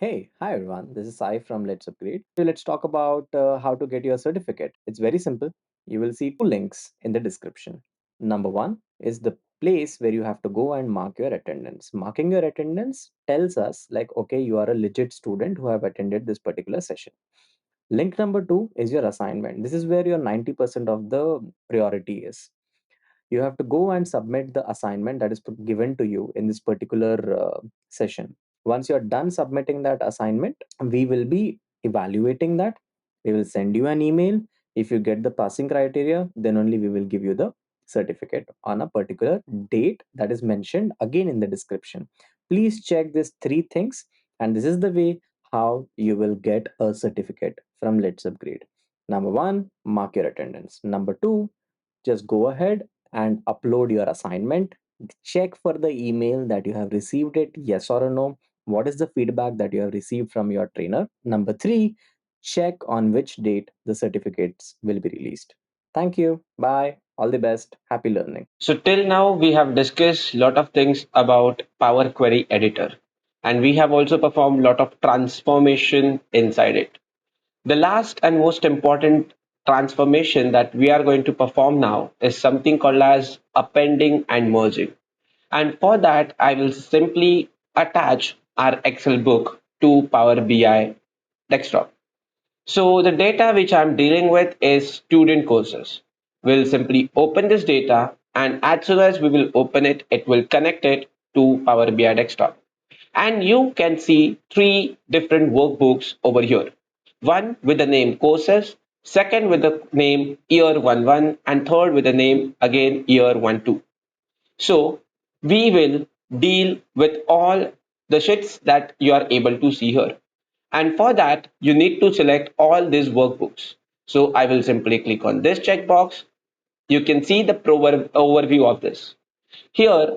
Hey, hi everyone. This is Sai from LetsUpgrade. So let's talk about how to get your certificate. It's very simple. You will see two links in the description. Number one is the place where you have to go and mark your attendance. Marking your attendance tells us like, okay, you are a legit student who have attended this particular session. Link number two is your assignment. This is where your 90% of the priority is. You have to go and submit the assignment that is given to you in this particular session. Once you're done submitting that assignment, we will be evaluating that. We will send you an email. If you get the passing criteria, then only we will give you the certificate on a particular date that is mentioned again in the description. Please check these three things, and this is the way how you will get a certificate from Let's Upgrade. Number one, mark your attendance. Number two, just go ahead and upload your assignment. Check for the email that you have received it, yes or no. What is the feedback that you have received from your trainer? Number three, check on which date the certificates will be released. Thank you. Bye. All the best. Happy learning. So till now we have discussed a lot of things about Power Query Editor, and we have also performed a lot of transformation inside it. The last and most important transformation that we are going to perform now is something called as appending and merging. And for that, I will simply attach our Excel book to Power BI desktop. So the data which I'm dealing with is student courses. We'll simply open this data, and as soon as we will open it, it will connect it to Power BI desktop. And you can see three different workbooks over here. One with the name courses, second with the name year 1 1, and third with the name again year 1 2. So we will deal with all the sheets that you are able to see here. And for that, you need to select all these workbooks. So I will simply click on this checkbox. You can see the overview of this. Here,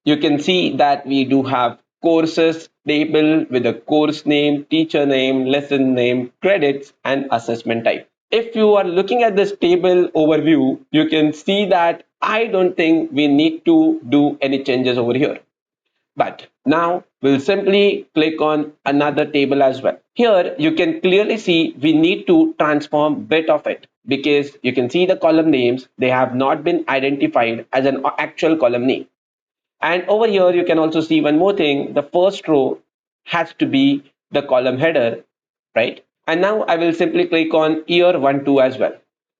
you can see that we do have courses table with a course name, teacher name, lesson name, credits, and assessment type. If you are looking at this table overview, you can see that I don't think we need to do any changes over here. But now we'll simply click on another table as well. Here you can clearly see we need to transform bit of it because you can see the column names, they have not been identified as an actual column name. And over here, you can also see one more thing. The first row has to be the column header, right? And now I will simply click on year 1, 2 as well.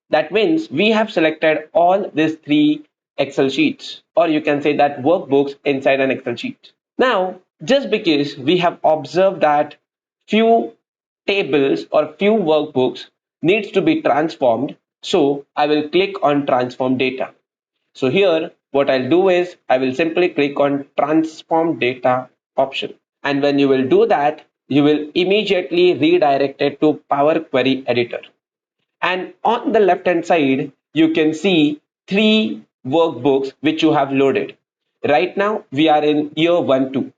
That means we have selected all these three Excel sheets, or you can say that workbooks inside an Excel sheet. Now, just because we have observed that few tables or few workbooks needs to be transformed, so I will click on transform data. So here, what I'll do is I will simply click on transform data option. And when you will do that, you will immediately redirect it to Power Query Editor. And on the left hand side, you can see three workbooks which you have loaded. Right now, we are in year 1 2.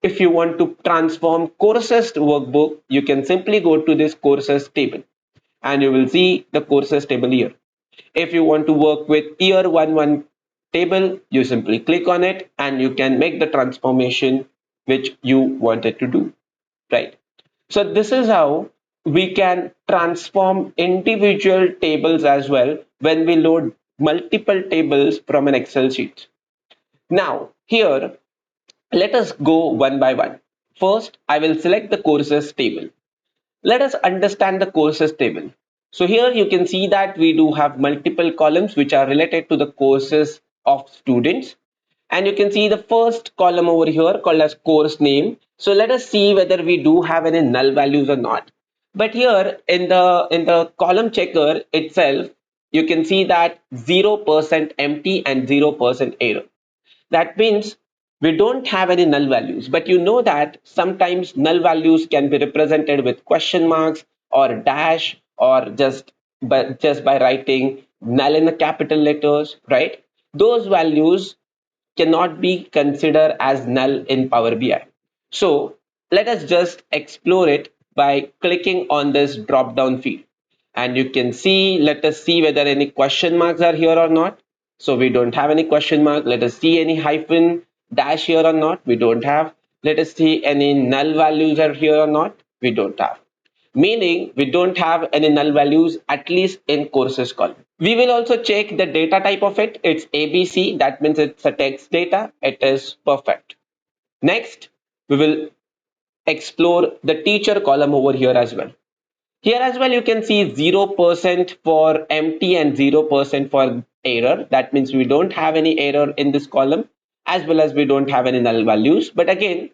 If you want to transform courses workbook, you can simply go to this courses table and you will see the courses table here. If you want to work with year 1 1 table, you simply click on it and you can make the transformation which you wanted to do, right? So this is how we can transform individual tables as well when we load multiple tables from an Excel sheet. Now, here, let us go one by one. First, I will select the courses table. Let us understand the courses table. So here you can see that we do have multiple columns which are related to the courses of students. And you can see the first column over here called as course name. So let us see whether we do have any null values or not. But here in the column checker itself, you can see that 0% empty and 0% error. That means we don't have any null values, but you know that sometimes null values can be represented with question marks or dash or just by writing null in the capital letters, right? Those values cannot be considered as null in Power BI. So let us just explore it by clicking on this drop down field. And you can see, let us see whether any question marks are here or not. So we don't have any question mark. Let us see any hyphen dash here or not. We don't have. Let us see any null values are here or not. We don't have. Meaning we don't have any null values at least in courses column. We will also check the data type of it. It's ABC. That means it's a text data. It is perfect. Next, we will explore the teacher column over here as well. Here as well, you can see 0% for empty and 0% for error. That means we don't have any error in this column, as well as we don't have any null values. But again,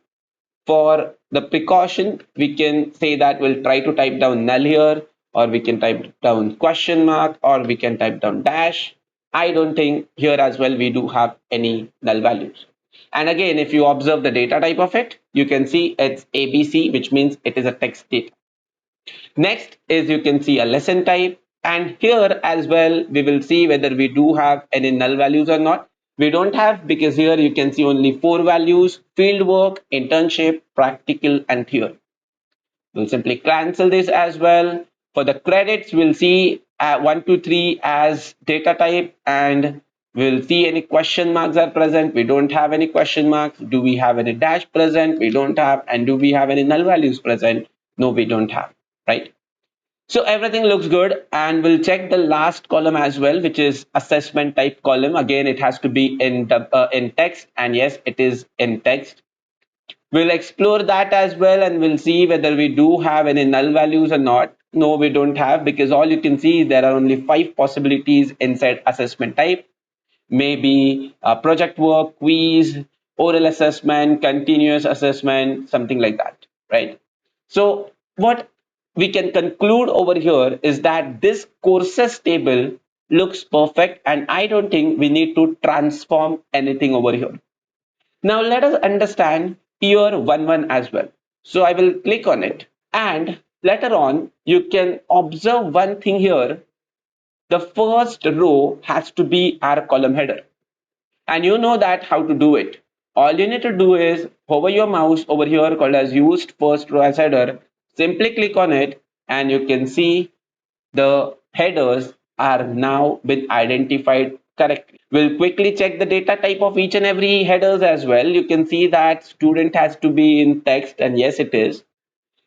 for the precaution, we can say that we'll try to type down null here, or we can type down question mark, or we can type down dash. I don't think here as well we do have any null values. And again, if you observe the data type of it, you can see it's ABC, which means it is a text data. Next is you can see a lesson type, and here as well we will see whether we do have any null values or not. We don't have, because here you can see only four values: field work, internship, practical, and theory. We'll simply cancel this as well. For the credits, we'll see 1 to 3 as data type, and we'll see any question marks are present. We don't have any question marks. Do we have any dash present? We don't have. And do we have any null values present? No, we don't have, right? So everything looks good, and we'll check the last column as well, which is assessment type column. Again, it has to be in text, and yes, it is in text. We'll explore that as well, and we'll see whether we do have any null values or not. No, we don't have, because all you can see there are only five possibilities inside assessment type. Maybe project work, quiz, oral assessment, continuous assessment, something like that, right? So what we can conclude over here is that this courses table looks perfect, and I don't think we need to transform anything over here. Now let us understand tier 1 as well. So I will click on it, and later on you can observe one thing here. The first row has to be our column header, and you know that how to do it. All you need to do is hover your mouse over here called as used first row as header. Simply click on it, and you can see the headers are now been identified correctly. We'll quickly check the data type of each and every headers as well. You can see that student has to be in text, and yes it is.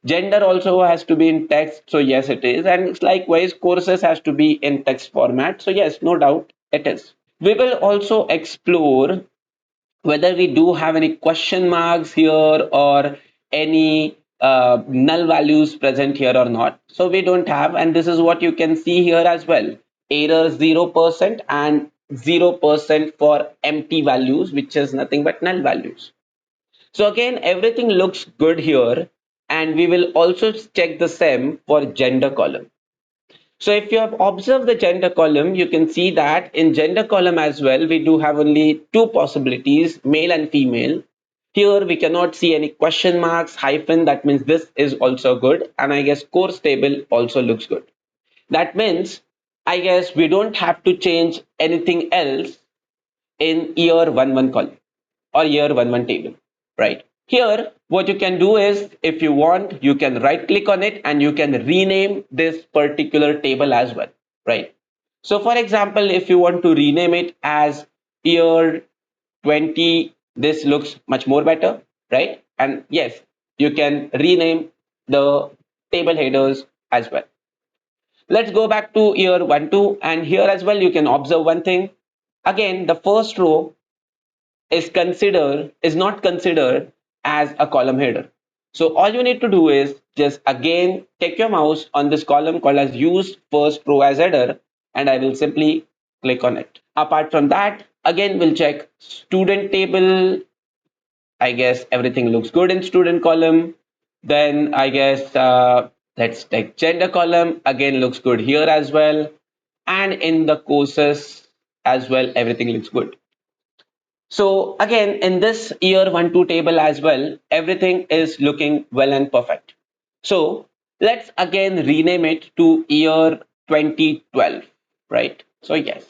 Gender also has to be in text, so yes it is. And likewise courses has to be in text format, so yes, no doubt it is. We will also explore whether we do have any question marks here or any null values present here or not. So we don't have, and this is what you can see here as well. Error 0% and 0% for empty values, which is nothing but null values. So again, everything looks good here, and we will also check the same for gender column. So if you have observed the gender column, you can see that in gender column as well, we do have only two possibilities, male and female. Here we cannot see any question marks, hyphen, that means this is also good. And I guess course table also looks good. That means I guess we don't have to change anything else in year 1 column or year 1 table, right? Here, what you can do is, if you want, you can right click on it and you can rename this particular table as well, right? So for example, if you want to rename it as year 20, this looks much more better, right? And yes, you can rename the table headers as well. Let's go back to year 1 2, and here as well you can observe one thing. Again, the first row is not considered as a column header. So all you need to do is just again take your mouse on this column called as used first row as header, and I will simply click on it. Apart from that, again we'll check student table. I guess everything looks good in student column. Then I guess let's take gender column. Again looks good here as well, and in the courses as well everything looks good. So again, in this year 1 2 table as well, everything is looking well and perfect. So let's again rename it to year 2012, right? So yes,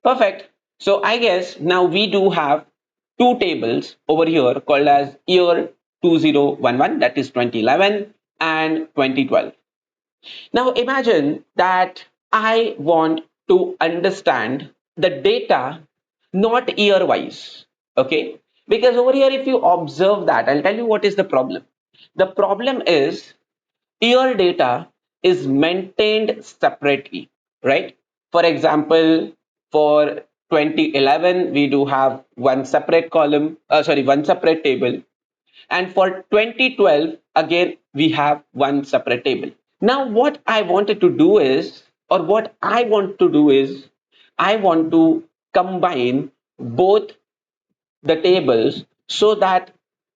perfect. So I guess now we do have two tables over here called as year 2011, that is 2011, and 2012. Now imagine that I want to understand the data not year wise. Okay. Because over here, if you observe that, I'll tell you what is the problem. The problem is year data is maintained separately, right? For example, for 2011, we do have one separate column, one separate table. And for 2012, again, we have one separate table. Now, what I wanted to do is, or what I want to do is, I want to combine both the tables so that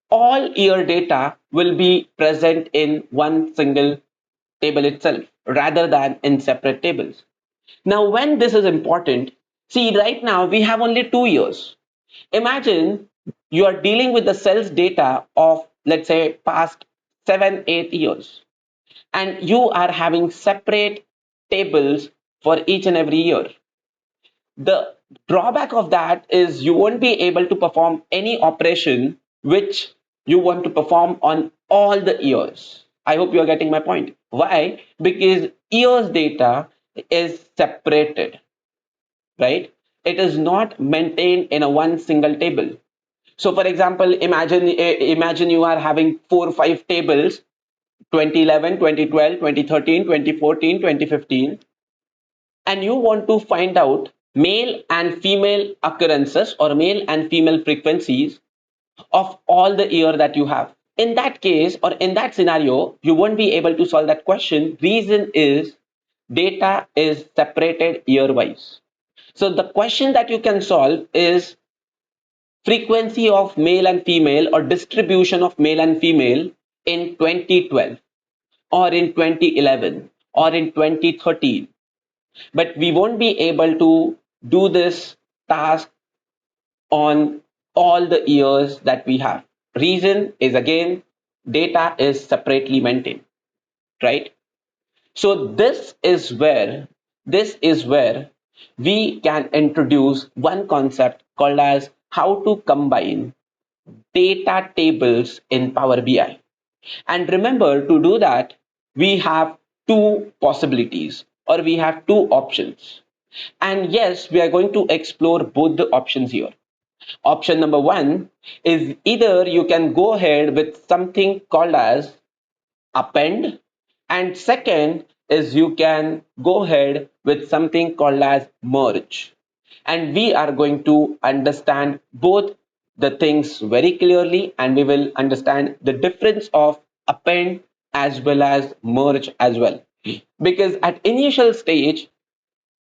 all year data will be present in one single table itself rather than in separate tables. Now, when this is important, see, right now we have only 2 years. Imagine you are dealing with the sales data of, let's say, past 7, 8 years, and you are having separate tables for each and every year. The drawback of that is you won't be able to perform any operation which you want to perform on all the years. I hope you are getting my point. Why? Because years data is separated, right? It is not maintained in a one single table. So for example, imagine you are having 4 or 5 tables: 2011, 2012, 2013, 2014, 2015, and you want to find out male and female occurrences or male and female frequencies of all the year that you have. In that case, or in that scenario, you won't be able to solve that question. Reason is data is separated year wise. So the question that you can solve is frequency of male and female or distribution of male and female in 2012 or in 2011 or in 2013. But we won't be able to do this task on all the years that we have. Reason is, again, data is separately maintained, right? So this is where we can introduce one concept called as how to combine data tables in Power BI. And remember, to do that, we have two possibilities, or we have two options. And yes, we are going to explore both the options here. Option number one is either you can go ahead with something called as append, and second is you can go ahead with something called as merge. And we are going to understand both the things very clearly, and we will understand the difference of append as well as merge as well, because at initial stage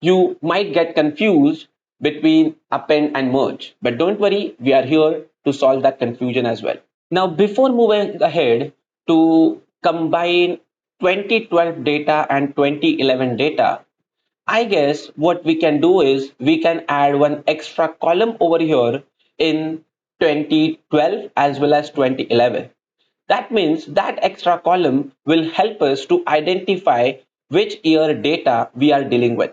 you might get confused between append and merge, but don't worry, we are here to solve that confusion as well. Now, before moving ahead to combine 2012 data and 2011 data, I guess what we can do is we can add one extra column over here in 2012 as well as 2011. That means that extra column will help us to identify which year data we are dealing with.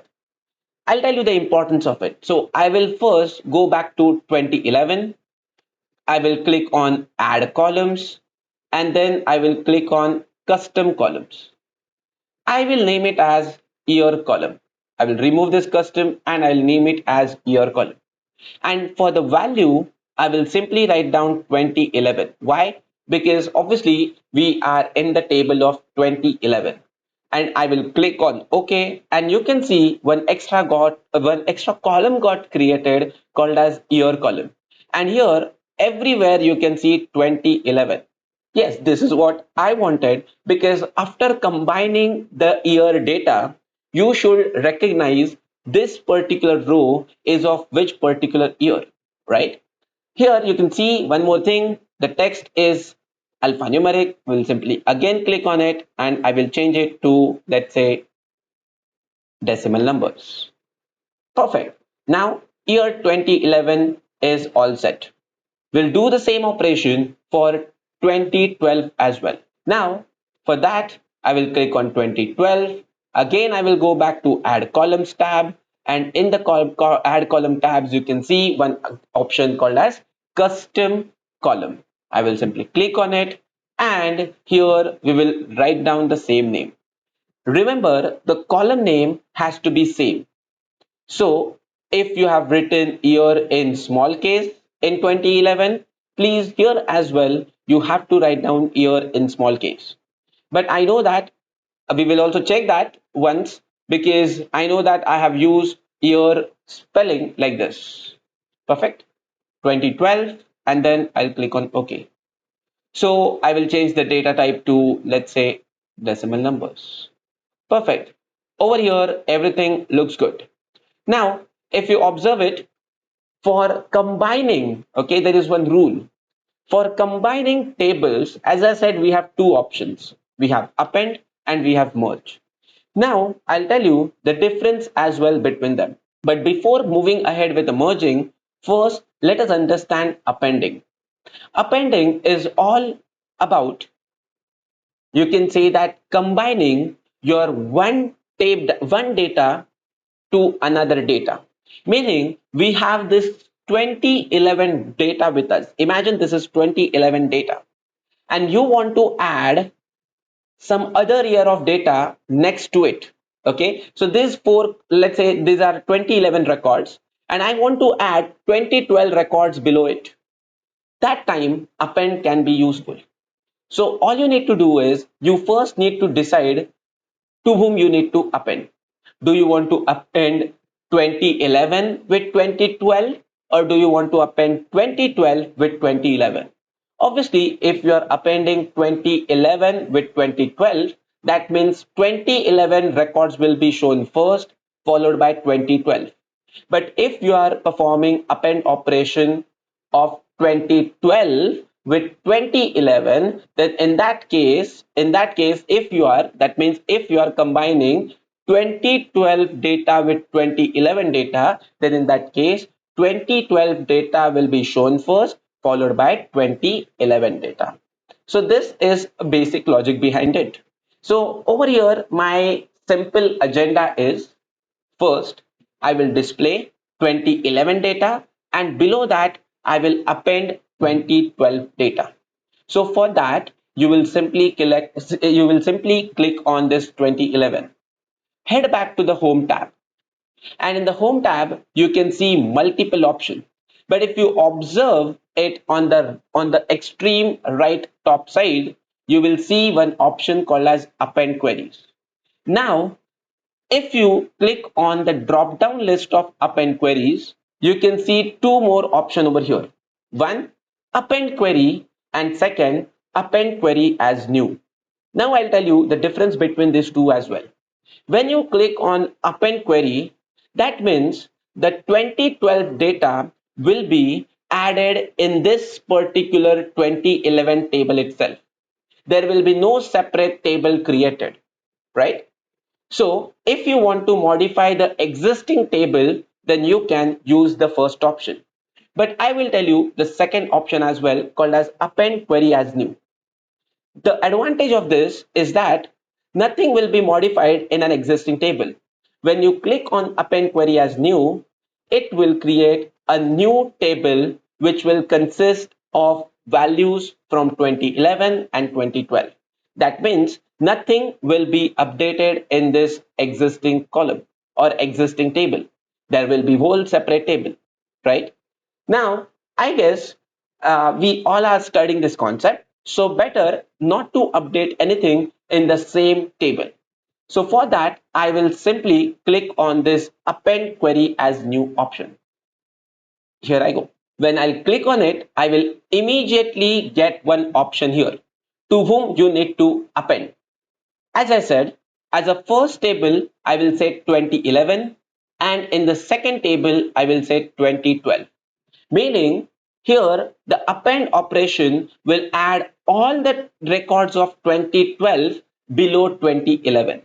I'll tell you the importance of it. So I will first go back to 2011. I will click on add columns, and then I will click on custom columns. I will name it as year column. I will remove this custom and I will name it as year column. And for the value, I will simply write down 2011. Why? Because obviously we are in the table of 2011. And I will click on OK, and you can see one extra column got created called as year column. And here everywhere you can see 2011. Yes, this is what I wanted, because after combining the year data, you should recognize this particular row is of which particular year, right? Here you can see one more thing. The text is alphanumeric. We'll simply again click on it and I will change it to, let's say, decimal numbers. Perfect. Now, year 2011 is all set. We'll do the same operation for 2012 as well. Now, for that, I will click on 2012. Again, I will go back to add columns tab. And in the add column tabs, you can see one option called as custom column. I will simply click on it. And here we will write down the same name. Remember, the column name has to be same. So if you have written year in small case in 2011, please here as well, you have to write down year in small case. But I know that we will also check that once, because I know that I have used year spelling like this. Perfect. 2012, and then I'll click on OK. So I will change the data type to, let's say, decimal numbers. Perfect. Over here, everything looks good. Now, if you observe it, for combining, okay, there is one rule. For combining tables, as I said, we have two options. We have append and we have merge. Now, I'll tell you the difference as well between them. But before moving ahead with the merging, first let us understand appending. Appending is all about, you can say that, combining your one data to another data. Meaning we have this 2011 data with us. Imagine this is 2011 data and you want to add some other year of data next to it. Okay, so these four, let's say these are 2011 records, and I want to add 2012 records below it. That time append can be useful. So all you need to do is you first need to decide to whom you need to append. Do you want to append 2011 with 2012, or do you want to append 2012 with 2011? Obviously, if you are appending 2011 with 2012, that means 2011 records will be shown first, followed by 2012. But if you are performing append operation of 2012 with 2011, then in that case, if you are, that means if you are combining 2012 data with 2011 data, then in that case 2012 data will be shown first, followed by 2011 data. So this is a basic logic behind it. So over here, my simple agenda is, first, I will display 2011 data, and below that, I will append 2012 data. So for that, you will simply click on this 2011. Head back to the home tab, and in the home tab, you can see multiple options. But if you observe it on the extreme right top side, you will see one option called as append queries. Now, if you click on the drop down list of append queries, you can see two more options over here. One, append query, and second, append query as new. Now I'll tell you the difference between these two as well. When you click on append query, that means the 2012 data will be added in this particular 2011 table itself. There will be no separate table created, right? So if you want to modify the existing table, then you can use the first option. But I will tell you the second option as well, called as append query as new. The advantage of this is that nothing will be modified in an existing table. When you click on append query as new, it will create a new table which will consist of values from 2011 and 2012. That means nothing will be updated in this existing column or existing table. There will be whole separate table, right? Now, I guess we all are studying this concept, so better not to update anything in the same table. So for that, I will simply click on this append query as new option. Here I go. When I click on it, I will immediately get one option here, to whom you need to append. As I said, as a first table, I will say 2011, and in the second table, I will say 2012. Meaning here the append operation will add all the records of 2012 below 2011.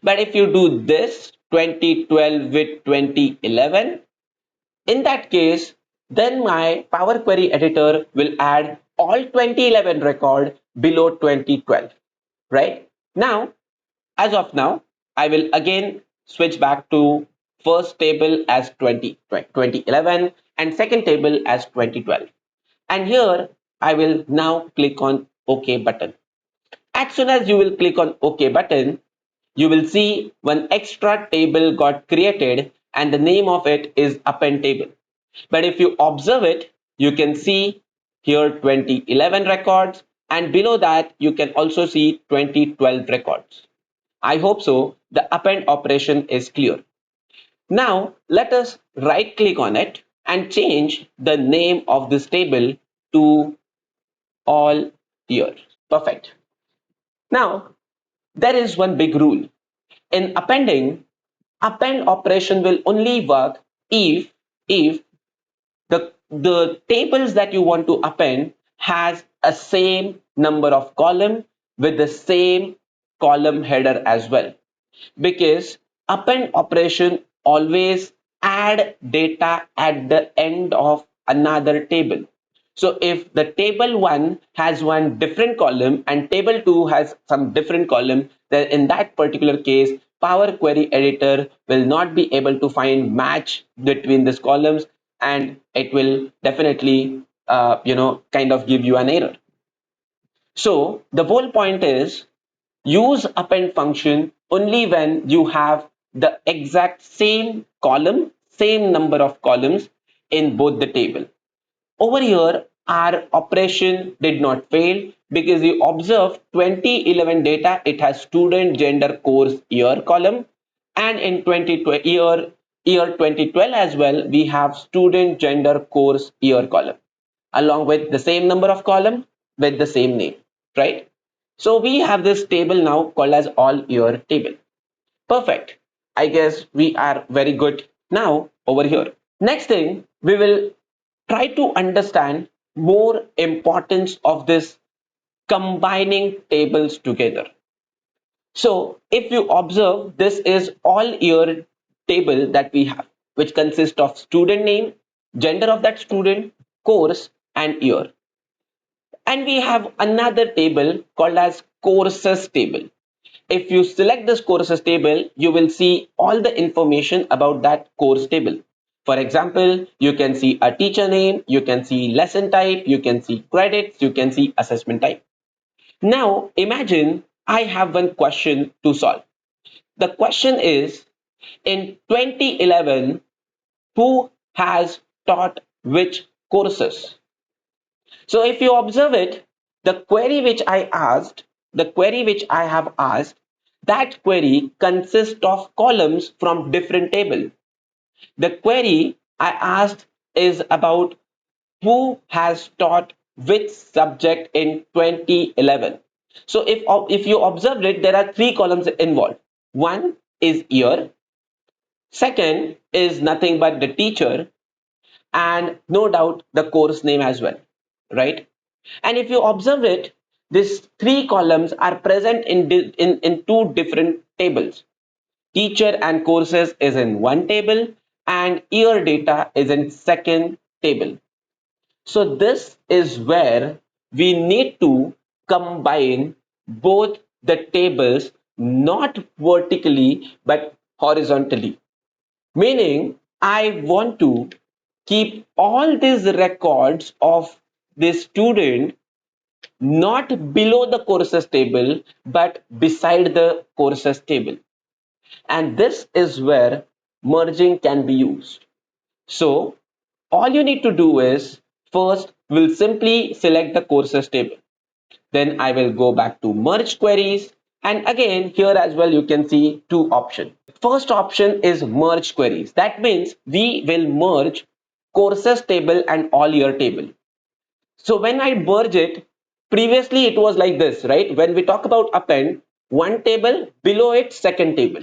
But if you do this 2012 with 2011, in that case, then my Power Query editor will add all 2011 record below 2012, right? Now, as of now, I will again switch back to first table as 2011 and second table as 2012. And here I will now click on OK button. As soon as you will click on OK button, you will see one extra table got created and the name of it is append table. But if you observe it, you can see here 2011 records, and below that you can also see 2012 records. I hope so. The append operation is clear. Now let us right click on it and change the name of this table to all year. Perfect. Now there is one big rule. In appending, append operation will only work if the tables that you want to append has a same number of column with the same column header as well, because append operation always add data at the end of another table. So if the table 1 has one different column and table 2 has some different column, then in that particular case Power Query Editor will not be able to find match between these columns, and it will definitely kind of give you an error. So the whole point is, use append function only when you have the exact same column, same number of columns in both the table. Over here, our operation did not fail because you observe 2011 data, it has student, gender, course, year column, and in 2012 year 2012 as well, we have student, gender, course, year column, along with the same number of column with the same name, right? So we have this table now called as all year table. Perfect. I guess we are very good now over here. Next thing, we will try to understand more importance of this combining tables together. So if you observe, this is all year table that we have, which consists of student name, gender of that student, course, and year. And we have another table called as courses table. If you select this courses table, you will see all the information about that course table. For example, you can see a teacher name, you can see lesson type, you can see credits, you can see assessment type. Now imagine I have one question to solve. The question is, in 2011, who has taught which courses? So if you observe it, the query which I have asked, that query consists of columns from different table. The query I asked is about who has taught which subject in 2011. So if you observe it, there are three columns involved. One is year, second is nothing but the teacher, and no doubt the course name as well, right? And if you observe it, these three columns are present in two different tables. Teacher and courses is in one table, and year data is in second table. So this is where we need to combine both the tables, not vertically but horizontally. Meaning, I want to keep all these records of this student not below the courses table but beside the courses table. And this is where merging can be used. So all you need to do is, first we'll simply select the courses table. Then I will go back to merge queries. And again, here as well, you can see two options. First option is merge queries. That means we will merge courses table and all year table. So when I merge it, previously it was like this, right? When we talk about append, one table, below it, second table.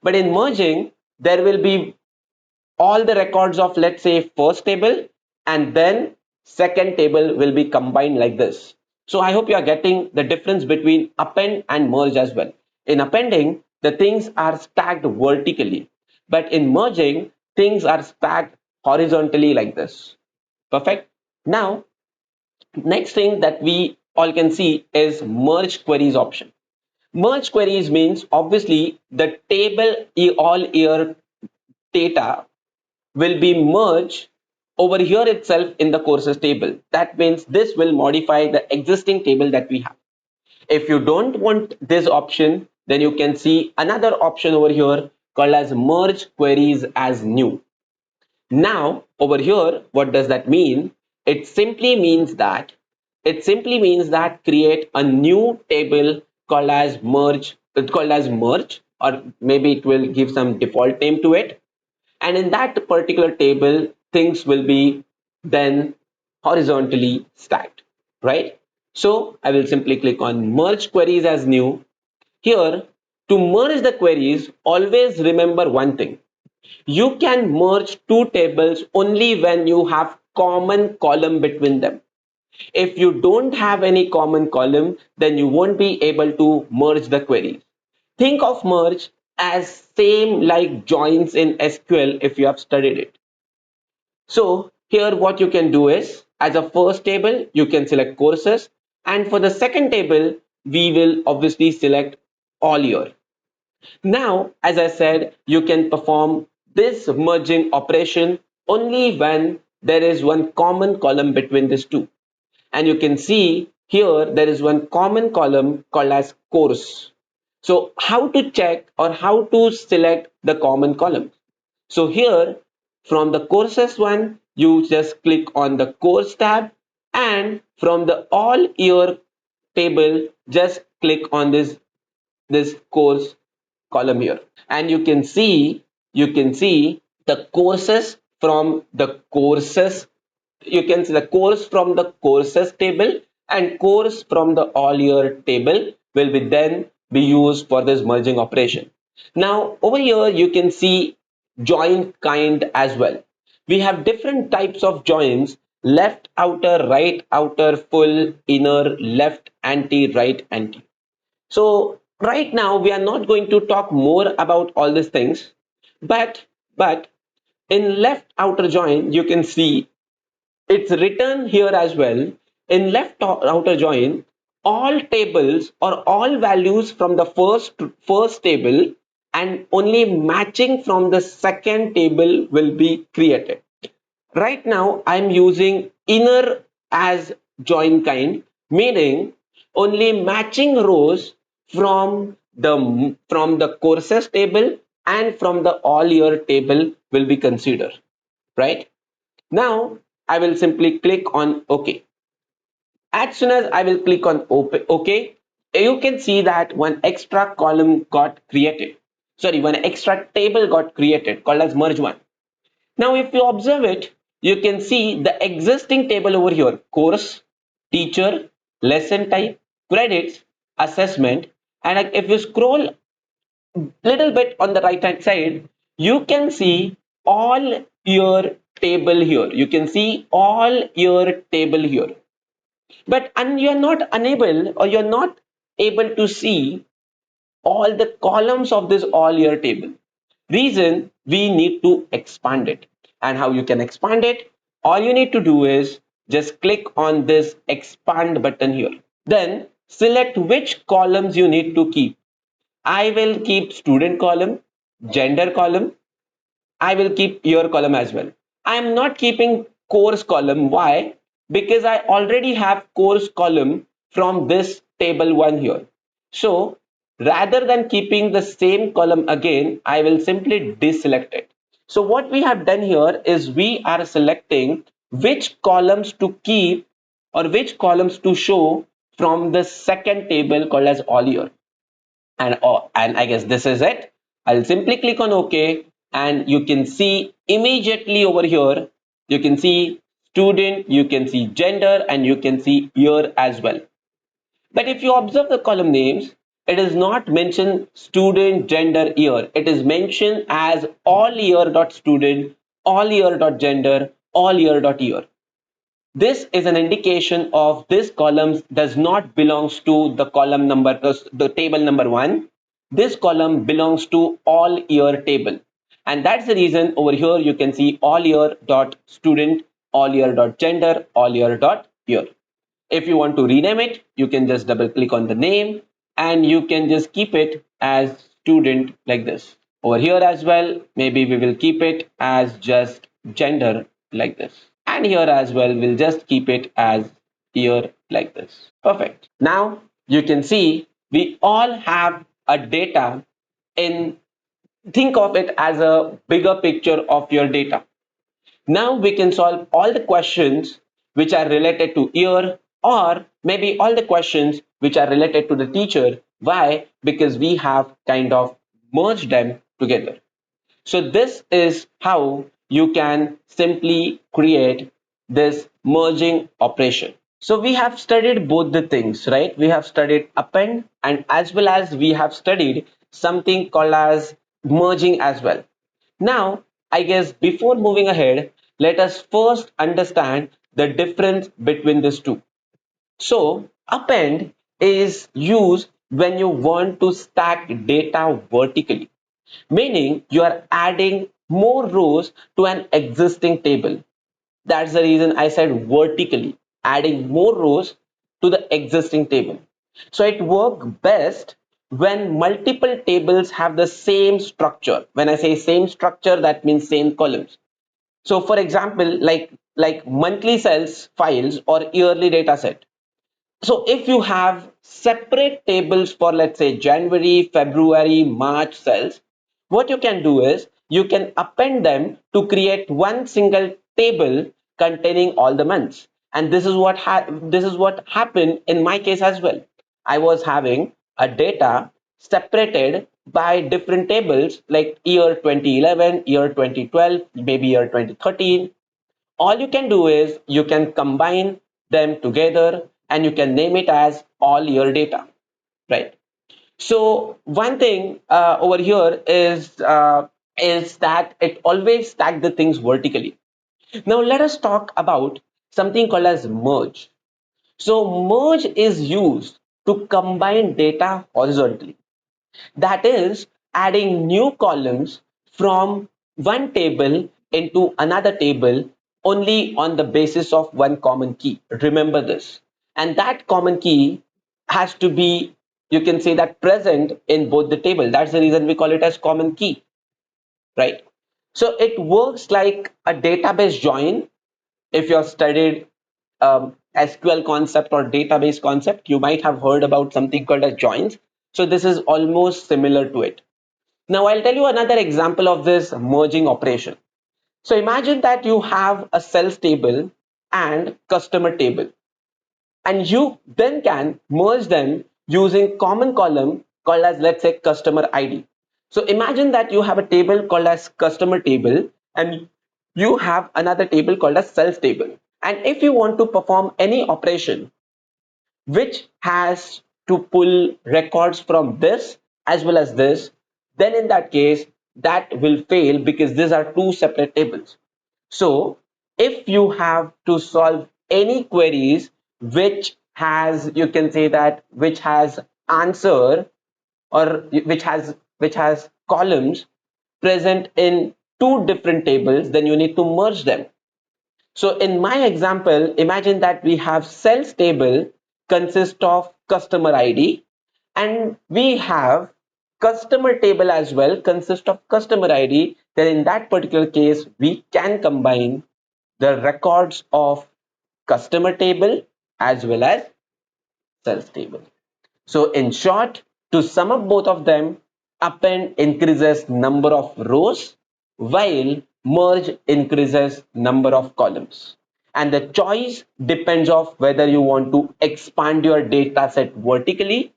But in merging, there will be all the records of, let's say, first table, and then second table will be combined like this. So I hope you are getting the difference between append and merge as well. In appending, the things are stacked vertically, but in merging, things are stacked horizontally like this. Perfect. Now next thing that we all can see is merge queries option. Merge queries means obviously the table all year data will be merged over here itself in the courses table. That means this will modify the existing table that we have. If you don't want this option, then you can see another option over here called as merge queries as new. Now over here, what does that mean? It simply means that create a new table called as merge, or maybe it will give some default name to it. And in that particular table, things will be then horizontally stacked, right? So I will simply click on merge queries as new. Here, to merge the queries, always remember one thing. You can merge two tables only when you have common column between them. If you don't have any common column, then you won't be able to merge the queries. Think of merge as same like joins in SQL if you have studied it. So here what you can do is, as a first table, you can select courses, and for the second table, we will obviously select all year. Now, as I said, you can perform this merging operation only when there is one common column between these two. And you can see here there is one common column called as course. So how to check or how to select the common column? So here from the courses one, you just click on the course tab, and from the all year table, just click on this course column here, and you can see the courses from the courses. You can see the course from the courses table, and course from the all year table will be then be used for this merging operation. Now over here you can see join kind as well. We have different types of joins: left outer, right outer, full, inner, left anti, right anti. So right now we are not going to talk more about all these things, but in left outer join you can see it's written here as well. In left outer join, all tables or all values from the first table and only matching from the second table will be created. Right now I'm using inner as join kind, meaning only matching rows from the courses table and from the all year table will be considered, right? Now I will simply click on OK. As soon as I will click on OK, you can see that one extra column got created. Sorry, one extra table got created called as merge one. Now, if you observe it, you can see the existing table over here: course, teacher, lesson type, credits, assessment. And if you scroll little bit on the right hand side, you can see all your table here. You can see all your table here. But you're not unable, or you're not able to see all the columns of this all year table. Reason, we need to expand it. And how you can expand it? All you need to do is just click on this expand button here. Then select which columns you need to keep. I will keep student column, gender column. I will keep year column as well. I am not keeping course column. Why? Because I already have course column from this table one here. So rather than keeping the same column again, I will simply deselect it. So what we have done here is we are selecting which columns to keep or which columns to show from the second table called as all year. And I guess this is it. I'll simply click on OK, and you can see immediately over here, you can see student, you can see gender, and you can see year as well. But if you observe the column names, it is not mentioned student, gender, year. It is mentioned as all year dot student, all year dot gender, all year dot year. This is an indication of this column does not belongs to the column number, the table number one. This column belongs to all year table. And that's the reason over here you can see all year dot student, all year dot gender, all year dot year. If you want to rename it, you can just double click on the name, and you can just keep it as student like this. Over here as well, maybe we will keep it as just gender like this. And here as well, we'll just keep it as year like this. Perfect. Now you can see we all have a data in, think of it as a bigger picture of your data. Now we can solve all the questions which are related to year, or maybe all the questions which are related to the teacher. Why? Because we have kind of merged them together. So this is how you can simply create this merging operation. So we have studied both the things, right? We have studied append, and as well as we have studied something called as merging as well. Now, I guess before moving ahead, let us first understand the difference between these two. So append is used when you want to stack data vertically, meaning you are adding more rows to an existing table. That's the reason I said vertically, adding more rows to the existing table. So it works best when multiple tables have the same structure. When I say same structure, that means same columns. So for example, like monthly sales files or yearly data set. So if you have separate tables for, let's say, January, February, March cells, what you can do is you can append them to create one single table containing all the months. And this is what happened in my case as well. I was having a data separated by different tables like year 2011, year 2012, maybe year 2013. All you can do is you can combine them together and you can name it as all your data, right? So one thing over here is that it always stack the things vertically. Now let us talk about something called as merge. So merge is used to combine data horizontally, that is adding new columns from one table into another table only on the basis of one common key. Remember this. And that common key has to be, you can say that, present in both the table. That's the reason we call it as common key, right? So it works like a database join. If you have studied SQL concept or database concept, you might have heard about something called as joins. So this is almost similar to it. Now I'll tell you another example of this merging operation. So imagine that you have a sales table and customer table, and you then can merge them using common column called as, let's say, customer ID. So imagine that you have a table called as customer table and you have another table called as sales table. And if you want to perform any operation which has to pull records from this as well as this, then in that case, that will fail because these are two separate tables. So if you have to solve any queries which has, you can say that, which has answer, or which has columns present in two different tables, then you need to merge them. So in my example, imagine that we have sales table consist of customer ID, and we have customer table as well consist of customer ID. Then in that particular case, we can combine the records of customer table as well as sales table. So in short, to sum up both of them, append increases number of rows while merge increases number of columns. And the choice depends of whether you want to expand your data set vertically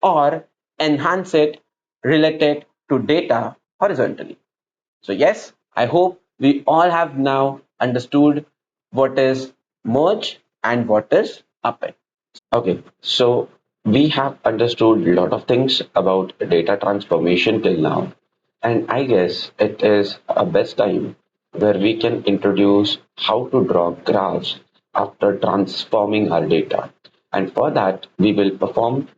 or enhance it related to data horizontally. So yes, I hope we all have now understood what is merge and what is append. Okay, so we have understood a lot of things about data transformation till now, and I guess it is a best time where we can introduce how to draw graphs after transforming our data. And for that, we will perform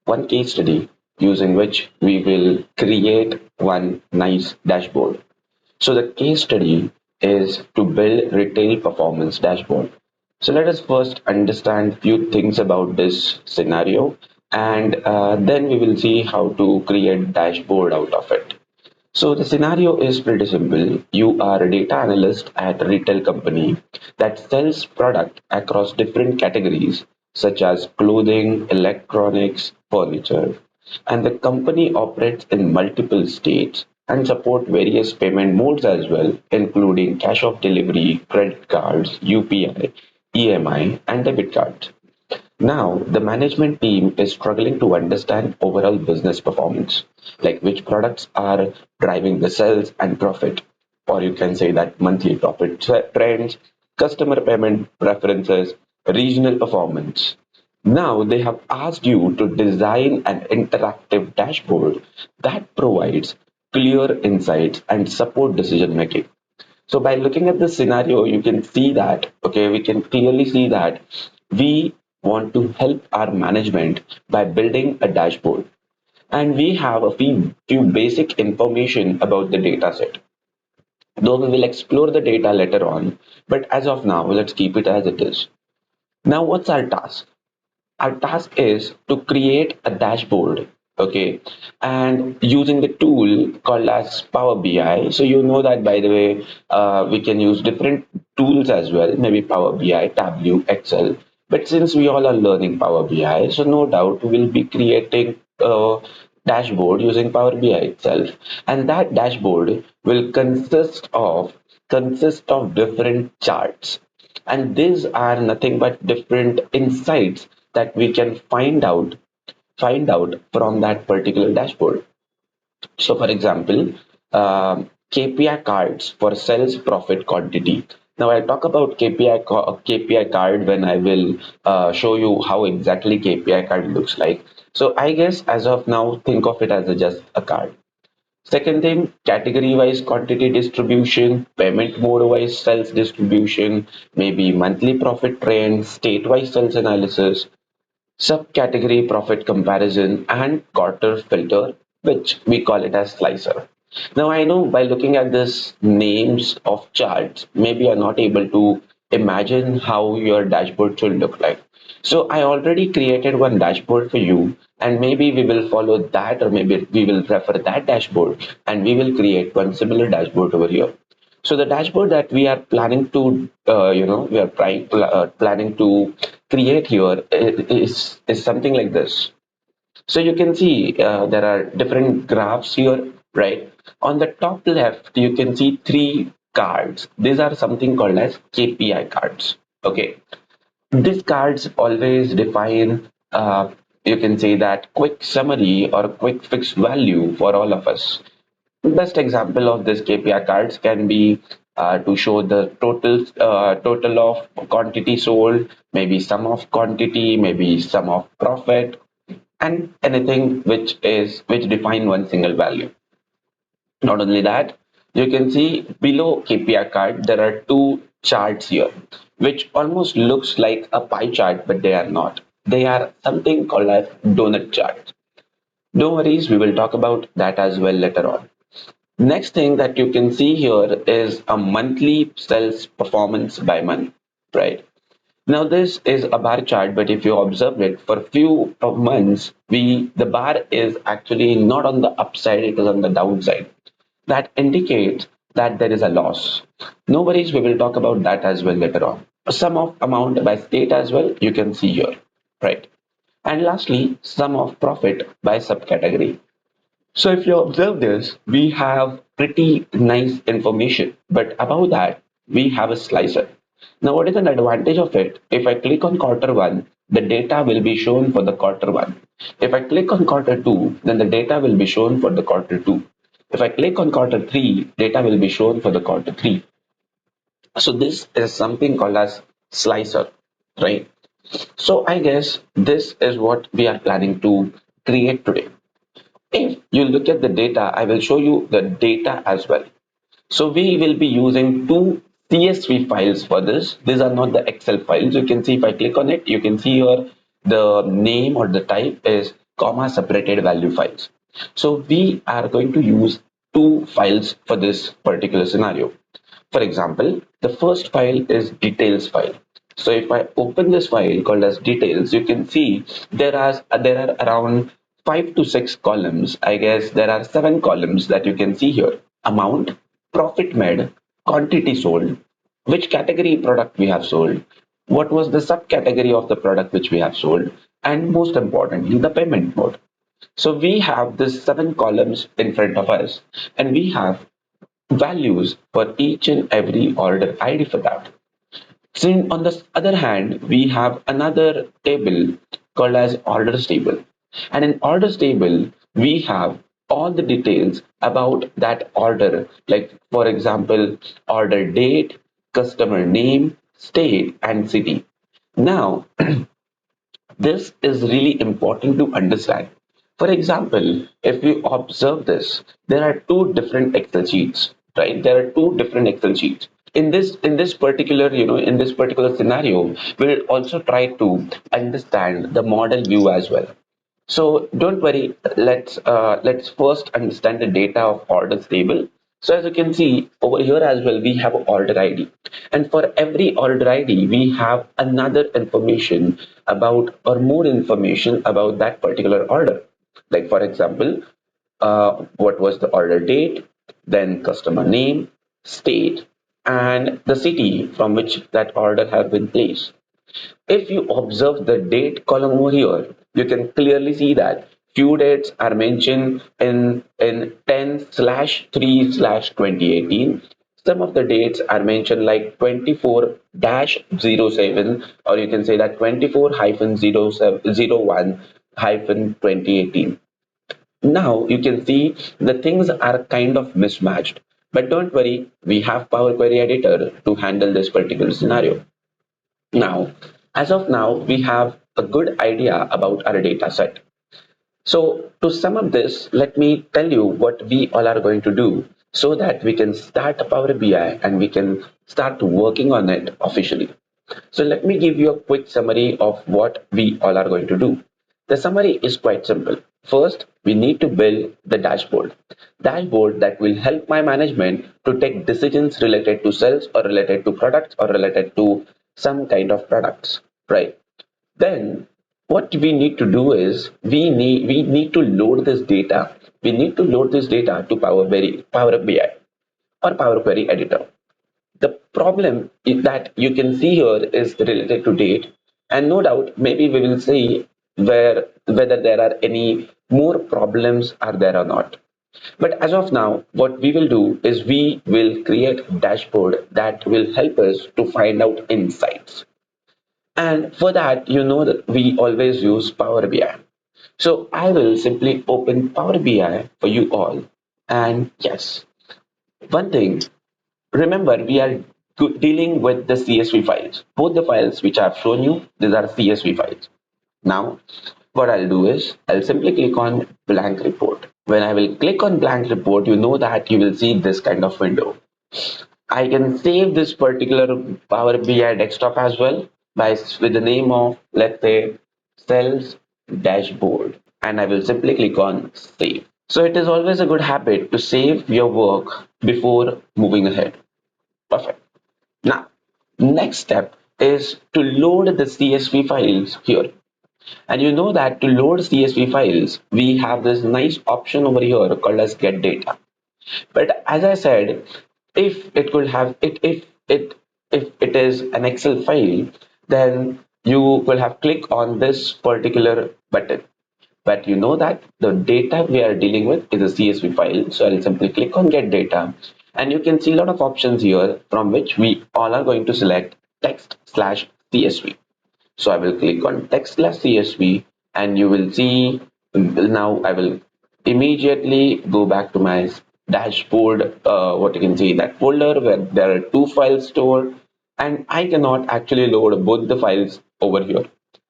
one case study using which we will create one nice dashboard. So the case study is to build retail performance dashboard. So let us first understand few things about this scenario, and then we will see how to create dashboard out of it. So the scenario is pretty simple. You are a data analyst at a retail company that sells product across different categories such as clothing, electronics, furniture. And the company operates in multiple states and support various payment modes as well, including cash of delivery, credit cards, UPI, EMI, and debit cards. Now, the management team is struggling to understand overall business performance, like which products are driving the sales and profit, or you can say that monthly profit trends, customer payment preferences, regional performance. Now, they have asked you to design an interactive dashboard that provides clear insights and support decision making. So by looking at this scenario, you can see that, okay, we can clearly see that we want to help our management by building a dashboard. And we have a few basic information about the data set. Though we will explore the data later on, but as of now, let's keep it as it is. Now, what's our task? Our task is to create a dashboard, okay, and using the tool called as Power BI. So you know that, by the way, we can use different tools as well, maybe Power BI, Tableau, Excel. But since we all are learning Power BI, so no doubt we'll be creating a dashboard using Power BI itself, and that dashboard will consist of different charts, and these are nothing but different insights that we can find out from that particular dashboard. So for example, KPI cards for sales profit quantity. Now I'll talk about KPI card when I will show you how exactly KPI card looks like. So I guess as of now, think of it as just a card. Second thing, category wise quantity distribution, payment mode wise sales distribution, maybe monthly profit trend, state wise sales analysis, subcategory profit comparison, and quarter filter, which we call it as slicer. Now, I know by looking at this names of charts, maybe you're not able to imagine how your dashboard should look like. So I already created one dashboard for you, and maybe we will follow that, or maybe we will refer that dashboard, and we will create one similar dashboard over here. So the dashboard that we are planning to, we are planning to create here is something like this. So you can see there are different graphs here, right? On the top left, you can see three cards. These are something called as KPI cards. Okay, these cards always define, you can say that quick summary or quick fixed value for all of us. Best example of this KPI cards can be to show the total of quantity sold, maybe sum of quantity, maybe sum of profit, and anything which define one single value. Not only that, you can see below KPI card there are two charts here, which almost looks like a pie chart, but they are not. They are something called as donut charts. No worries, we will talk about that as well later on. Next thing that you can see here is a monthly sales performance by month, right? Now this is a bar chart, but if you observe it for few of months, the bar is actually not on the upside, it is on the downside. That indicates that there is a loss. No worries, we will talk about that as well later on. A sum of amount by state as well, you can see here, right? And lastly, sum of profit by subcategory. So if you observe this, we have pretty nice information, but above that, we have a slicer. Now, what is an advantage of it? If I click on quarter one, the data will be shown for the quarter one. If I click on quarter two, then the data will be shown for the quarter two. If I click on quarter three, data will be shown for the quarter three. So this is something called as slicer, right? So I guess this is what we are planning to create today. If you look at the data, I will show you the data as well. So we will be using two CSV files for this. These are not the Excel files. You can see if I click on it, you can see here the name or the type is comma separated value files. So we are going to use two files for this particular scenario. For example, the first file is details file. So if I open this file called as details, you can see there are around 5 to 6 columns. I guess there are 7 columns that you can see here. Amount, profit made, quantity sold, which category product we have sold, what was the subcategory of the product which we have sold, and most importantly, the payment mode. So we have these 7 columns in front of us, and we have values for each and every order ID for that. So on the other hand, we have another table called as orders table. And in orders table, we have all the details about that order. Like for example, order date, customer name, state, and city. Now, this is really important to understand. For example, if you observe this, there are two different Excel sheets, right? There are two different Excel sheets. In this particular, in this particular scenario, we'll also try to understand the model view as well. So don't worry. Let's first understand the data of orders table. So as you can see over here as well, we have order ID, and for every order ID, we have another information about or more information about that particular order. Like for example, what was the order date, then customer name, state, and the city from which that order has been placed. If you observe the date column over here, you can clearly see that few dates are mentioned in 10 slash 3 slash 2018. Some of the dates are mentioned like 24 dash 07, or you can say that 24 hyphen 01 hyphen 2018. Now you can see the things are kind of mismatched. But don't worry, we have Power Query Editor to handle this particular scenario. Now, as of now, we have a good idea about our data set. So, to sum up this, let me tell you what we all are going to do so that we can start Power BI and we can start working on it officially. So, let me give you a quick summary of what we all are going to do. The summary is quite simple. First, we need to build the dashboard that will help my management to take decisions related to sales or related to products or related to some kind of products, right? Then what we need to do is we need to load this data. We need to load this data to Power BI or Power Query Editor. The problem is that you can see here is related to date, and no doubt maybe we will see whether there are any more problems are there or not. But as of now, what we will do is we will create a dashboard that will help us to find out insights. And for that, you know that we always use Power BI. So I will simply open Power BI for you all. And yes, one thing, remember we are dealing with the CSV files. Both the files which I've shown you, these are CSV files. Now, what I'll do is I'll simply click on blank report. When I will click on blank report, you know that you will see this kind of window. I can save this particular Power BI desktop as well with the name of, let's say, sales dashboard, and I will simply click on save. So it is always a good habit to save your work before moving ahead. Perfect. Now, next step is to load the CSV files here. And you know that to load CSV files, we have this nice option over here called as get data. But as I said, if it could have it if it is an Excel file, then you will have click on this particular button. But you know that the data we are dealing with is a CSV file. So I'll simply click on get data, and you can see a lot of options here from which we all are going to select text slash CSV. So I will click on text slash CSV, and you will see now I will immediately go back to my dashboard. What you can see that folder where there are two files stored, and I cannot actually load both the files over here.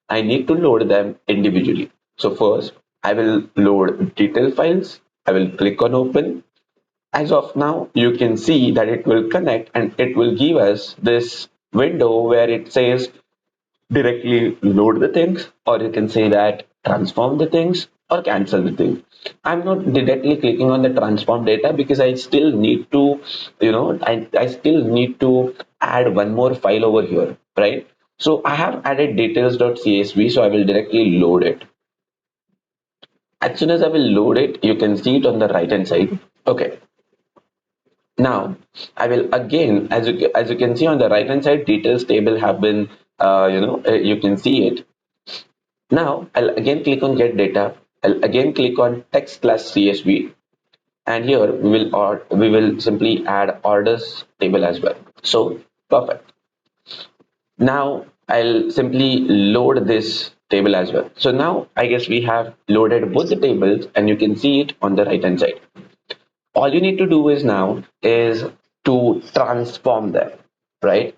I need to load them individually. So first I will load detail files. I will click on open. As of now, you can see that it will connect and it will give us this window where it says directly load the things, or you can say that transform the things or cancel the thing. I'm not directly clicking on the transform data because I still need to, I still need to add one more file over here, right? So I have added details.csv, so I will directly load it. As soon as I will load it, you can see it on the right hand side. Okay. Now, I will again, as you can see on the right hand side, details table have been, you can see it. Now I'll again click on get data. I'll again click on text slash CSV, and here we will simply add orders table as well. So perfect. Now I'll simply load this table as well. So now I guess we have loaded both the tables and you can see it on the right hand side. All you need to do is now is to transform them, right?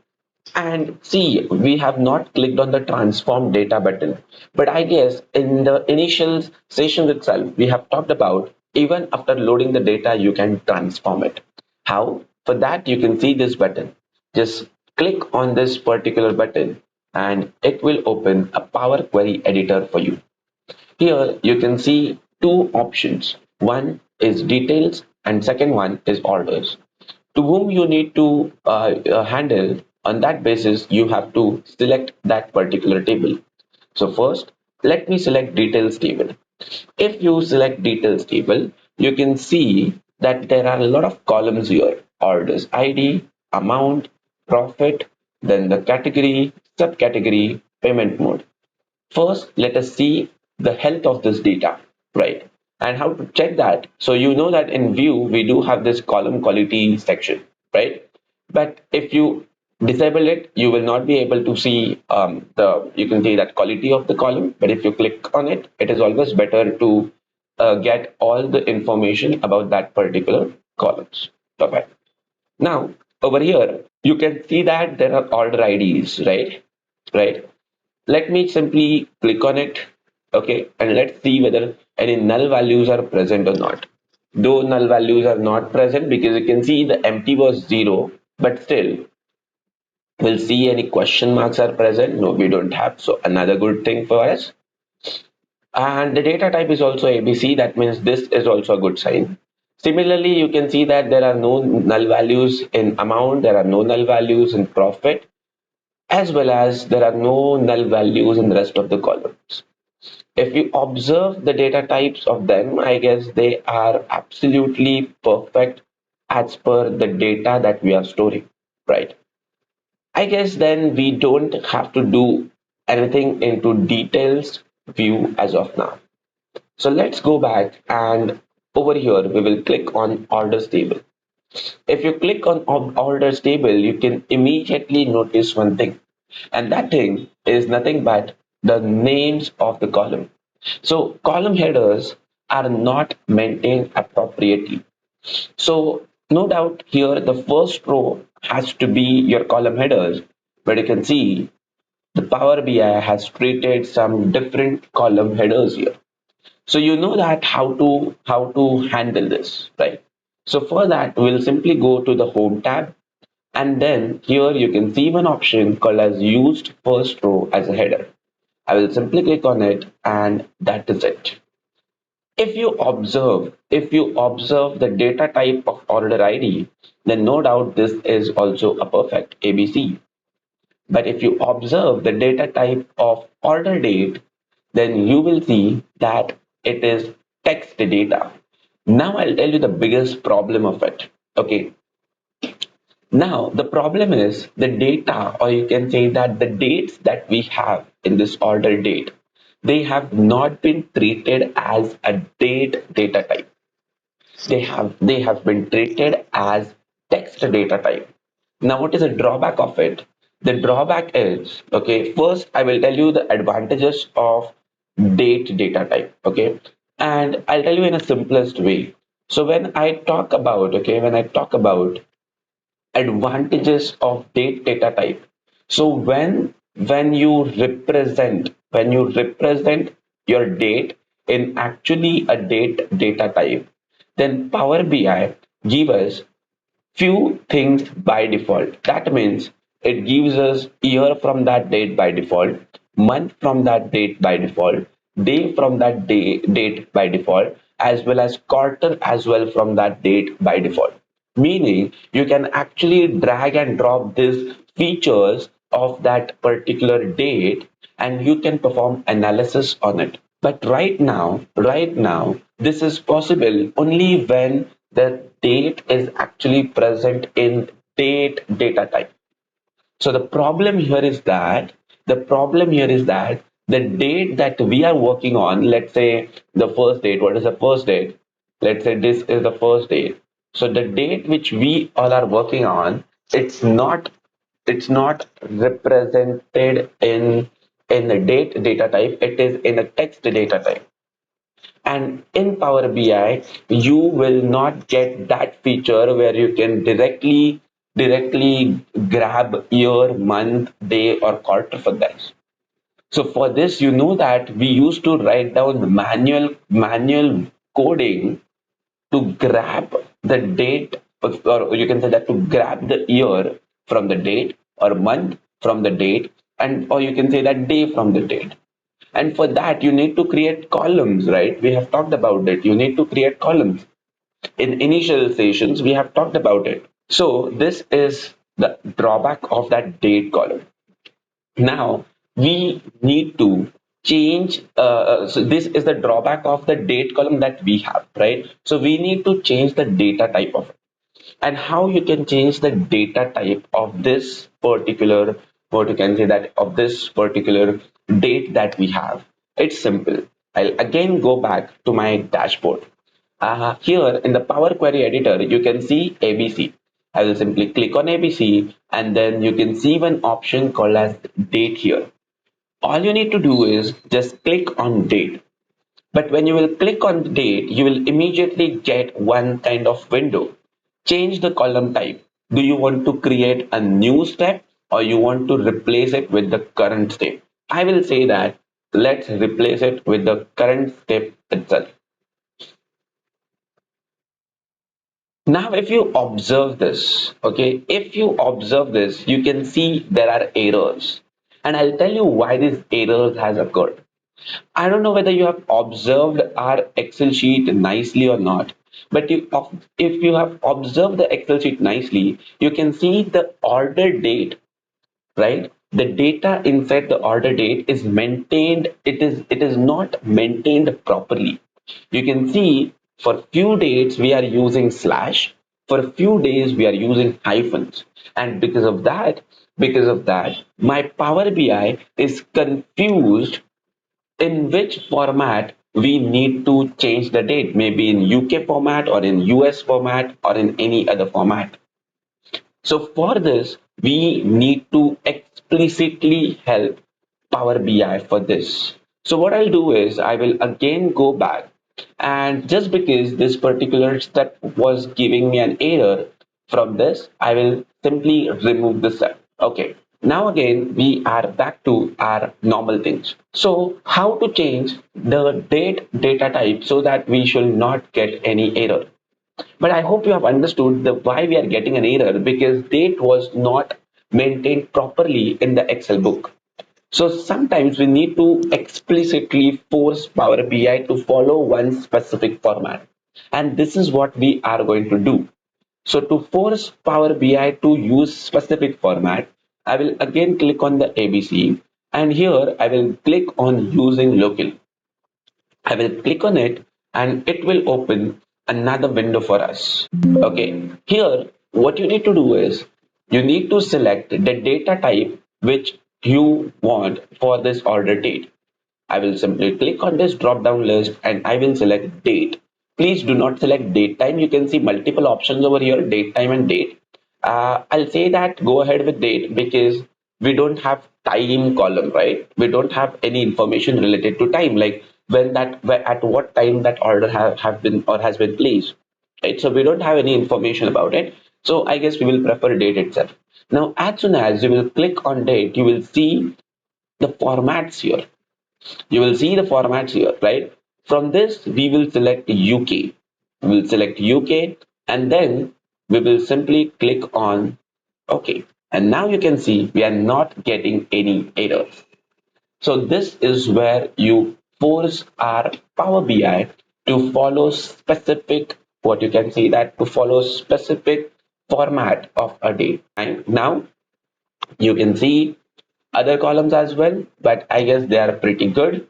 And see, we have not clicked on the transform data button, but I guess in the initial session itself we have talked about even after loading the data you can transform it. How? For that you can see this button. Just click on this particular button and it will open a Power Query editor for you. Here you can see two options. One is details and second one is orders. To whom you need to handle, on that basis you have to select that particular table. So first, let me select details table. If you select details table, you can see that there are a lot of columns here. Orders ID, amount, profit, then the category, subcategory, payment mode. First, let us see the health of this data, right? And how to check that. So you know that in view, we do have this column quality section, right? But if you disable it, you will not be able to see you can see that quality of the column. But if you click on it, it is always better to get all the information about that particular columns. Perfect. Now, over here, you can see that there are order IDs, right? Right. Let me simply click on it. Okay. And let's see whether any null values are present or not. Though null values are not present because you can see the empty was 0, but still we'll see any question marks are present. No, we don't have. So another good thing for us. And the data type is also ABC. That means this is also a good sign. Similarly, you can see that there are no null values in amount. There are no null values in profit, as well as there are no null values in the rest of the columns. If you observe the data types of them, I guess they are absolutely perfect as per the data that we are storing, right? I guess then we don't have to do anything into details view as of now. So let's go back and over here we will click on orders table. If you click on orders table, you can immediately notice one thing, and that thing is nothing but the names of the column. So column headers are not maintained appropriately. So no doubt here the first row has to be your column headers, but you can see the Power BI has created some different column headers here. So you know that how to handle this, right? So for that, we'll simply go to the home tab, and then here you can see one option called as used first row as a header. I will simply click on it and that is it. If you observe the data type of order ID, then no doubt this is also a perfect ABC. But if you observe the data type of order date, then you will see that it is text data. Now I'll tell you the biggest problem of it. Okay. Now the problem is the data, or you can say that the dates that we have in this order date, they have not been treated as a date data type. They have been treated as text data type. Now, what is the drawback of it? The drawback is, okay, first I will tell you the advantages of date data type, okay, and I'll tell you in a simplest way. So when I talk about advantages of date data type, so when you represent your date in actually a date data type, then Power BI give us few things by default. That means it gives us year from that date by default, month from that date by default, day from that date by default, as well as quarter as well from that date by default. Meaning you can actually drag and drop these features of that particular date and you can perform analysis on it. But right now, this is possible only when the date is actually present in date data type. So the problem here is that the date that we are working on, let's say the first date, what is the first date? Let's say this is the first date. So the date which we all are working on, it's not it's not represented in a data type, it is in a text data type. And in Power BI, you will not get that feature where you can directly grab year, month, day, or quarter for that. So for this, you know that we used to write down manual coding to grab the date, or you can say that to grab the year from the date, or month from the date, and or you can say that day from the date. And for that, you need to create columns, right? We have talked about it. You need to create columns. In initial sessions, we have talked about it. So this is the drawback of that date column. Now we need to change. So this is the drawback of the date column that we have, right? So we need to change the data type of it. And how you can change the data type of this particular, what you can say that of this particular date that we have. It's simple. I'll again go back to my dashboard. Here in the Power Query Editor, you can see ABC. I will simply click on ABC, and then you can see one option called as date here. All you need to do is just click on date. But when you will click on the date, you will immediately get one kind of window. Change the column type. Do you want to create a new step, or you want to replace it with the current step? I will say that let's replace it with the current step itself. Now, if you observe this, okay, if you observe this, you can see there are errors. And I'll tell you why these errors has occurred. I don't know whether you have observed our Excel sheet nicely or not, but if you have observed the Excel sheet nicely, you can see the order date, right? The data inside the order date is maintained. It is not maintained properly. You can see for few dates we are using slash, for a few days we are using hyphens, and because of that, my Power BI is confused in which format we need to change the date, maybe in UK format or in US format or in any other format. So for this, we need to explicitly help Power BI for this. So what I'll do is I will again go back, and just because this particular step was giving me an error from this, I will simply remove the step. Okay. Now again, we are back to our normal things. So how to change the date data type so that we should not get any error? But I hope you have understood the why we are getting an error, because date was not maintained properly in the Excel book. So sometimes we need to explicitly force Power BI to follow one specific format. And this is what we are going to do. So to force Power BI to use specific format, I will again click on the ABC, and here I will click on using local. I will click on it, and it will open another window for us. Okay, here what you need to do is you need to select the data type which you want for this order date. I will simply click on this drop down list and I will select date. Please do not select date time. You can see multiple options over here, date time and date. I'll say that go ahead with date because we don't have time column, right? We don't have any information related to time, like at what time that order have been or has been placed, right? So we don't have any information about it. So I guess we will prefer date itself. Now, as soon as you will click on date, you will see the formats here. You will see the formats here, right? From this, we will select UK. We will select UK, and then we will simply click on OK. And now you can see we are not getting any errors. So this is where you force our Power BI to follow specific, what you can see that to follow specific format of a date. And now you can see other columns as well, but I guess they are pretty good.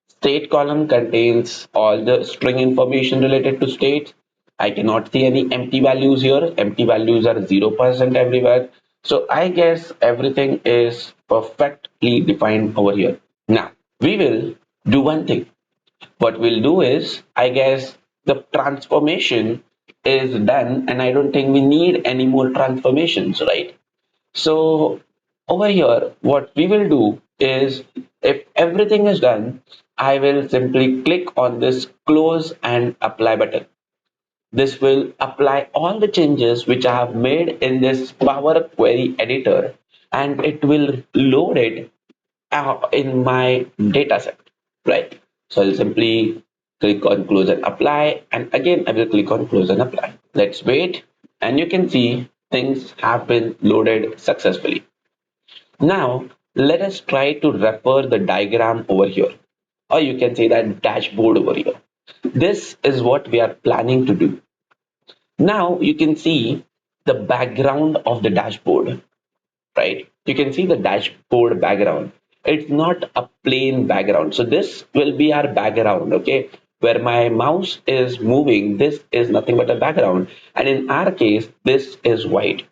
State column contains all the string information related to states. I cannot see any empty values here. Empty values are 0% everywhere. So I guess everything is perfectly defined over here. Now we will do one thing. What we'll do is, I guess the transformation is done, and I don't think we need any more transformations, right? So over here, what we will do is, if everything is done, I will simply click on this close and apply button. This will apply all the changes which I have made in this Power Query editor, and it will load it in my data set, right? So I'll simply click on close and apply, and again I will click on close and apply. Let's wait, and you can see things have been loaded successfully. Now let us try to refer the diagram over here, or you can say that dashboard over here. This is what we are planning to do. Now you can see the background of the dashboard, right? You can see the dashboard background. It's not a plain background. So this will be our background, okay? Where my mouse is moving, this is nothing but a background. And in our case, this is white.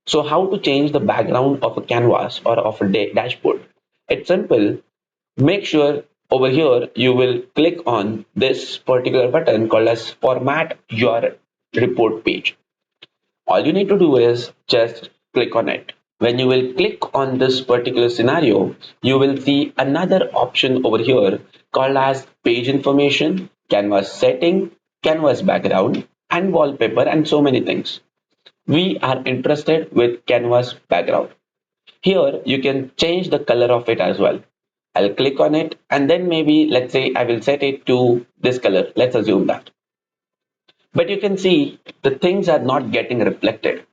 So how to change the background of a canvas or of a dashboard? It's simple. Make sure over here you will click on this particular button called as format your report page. All you need to do is just click on it. When you will click on this particular scenario, you will see another option over here called as page information, canvas setting, canvas background, and wallpaper, and so many things. We are interested with canvas background. Here you can change the color of it as well. I'll click on it, and then maybe let's say I will set it to this color. Let's assume that. But you can see the things are not getting reflected.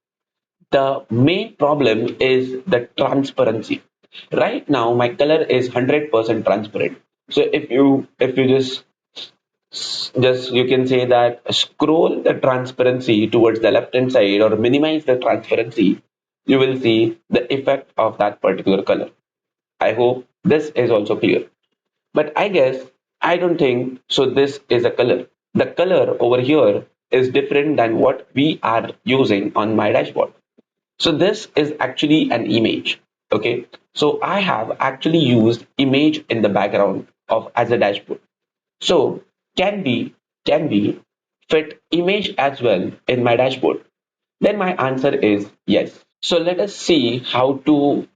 The main problem is the transparency. Right now my color is 100% transparent. So if you just you can say that scroll the transparency towards the left hand side or minimize the transparency, you will see the effect of that particular color. I hope this is also clear. But I guess, I don't think so this is a color. The color over here is different than what we are using on my dashboard. So this is actually an image. Okay. So I have actually used image in the background of as a dashboard. So can we can we fit image as well in my dashboard? Then my answer is yes. So let us see how to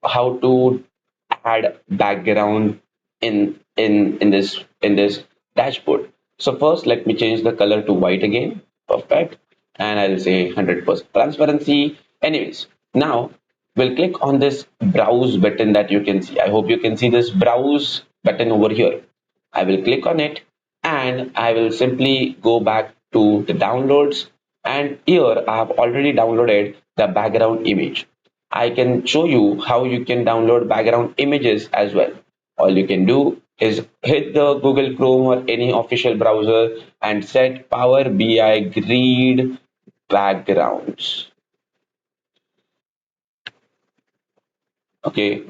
add background in this dashboard. So first let me change the color to white again. Perfect. And I'll say 100% transparency. Anyways, now we'll click on this browse button that you can see. I hope you can see this browse button over here. I will click on it, and I will simply go back to the downloads, and here I have already downloaded the background image. I can show you how you can download background images as well. All you can do is hit the Google Chrome or any official browser and set Power BI grid backgrounds. Okay.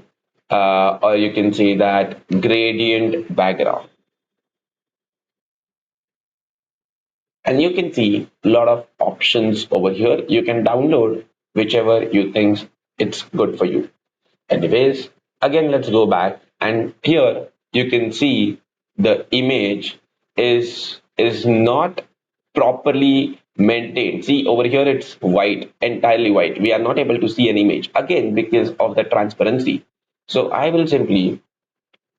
Or you can say that gradient background. And you can see a lot of options over here. You can download whichever you think it's good for you. Anyways, again, let's go back, and here you can see the image is not properly maintained. See over here, it's white, entirely white. We are not able to see an image again because of the transparency. So I will simply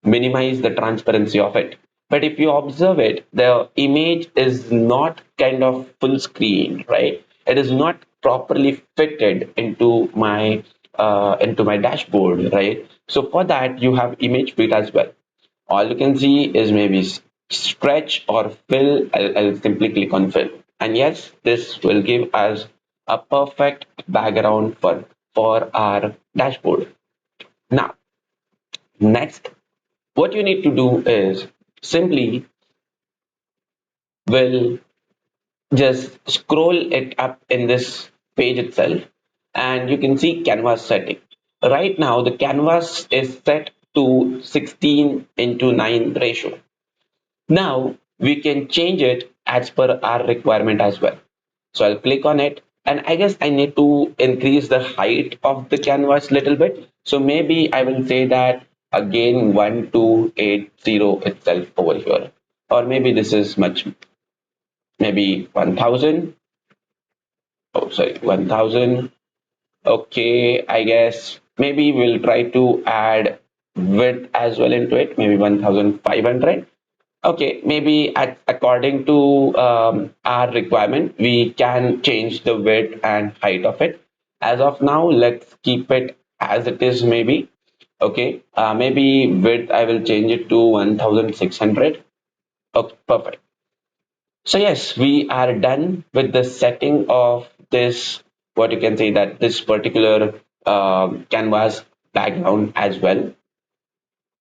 minimize the transparency of it. But if you observe it, the image is not kind of full screen, right? It is not properly fitted into my dashboard, right? So for that, you have image fit as well. All you can see is maybe stretch or fill. I'll simply click on fill, and yes, this will give us a perfect background for our dashboard. Now, next, what you need to do is simply will just scroll it up in this page itself, and you can see canvas setting. Right now the canvas is set to 16 into 9 ratio. Now we can change it as per our requirement as well. So I'll click on it, and I guess I need to increase the height of the canvas little bit. So maybe I will say that again 1280 itself over here, or maybe this is much, maybe 1000. Oh, sorry, 1000. Okay, I guess maybe we'll try to add width as well into it, maybe 1500. Okay, maybe according to our requirement, we can change the width and height of it. As of now, let's keep it as it is, maybe. Okay, maybe width, I will change it to 1600. Okay, perfect. So yes, we are done with the setting of this, what you can say that this particular canvas background as well.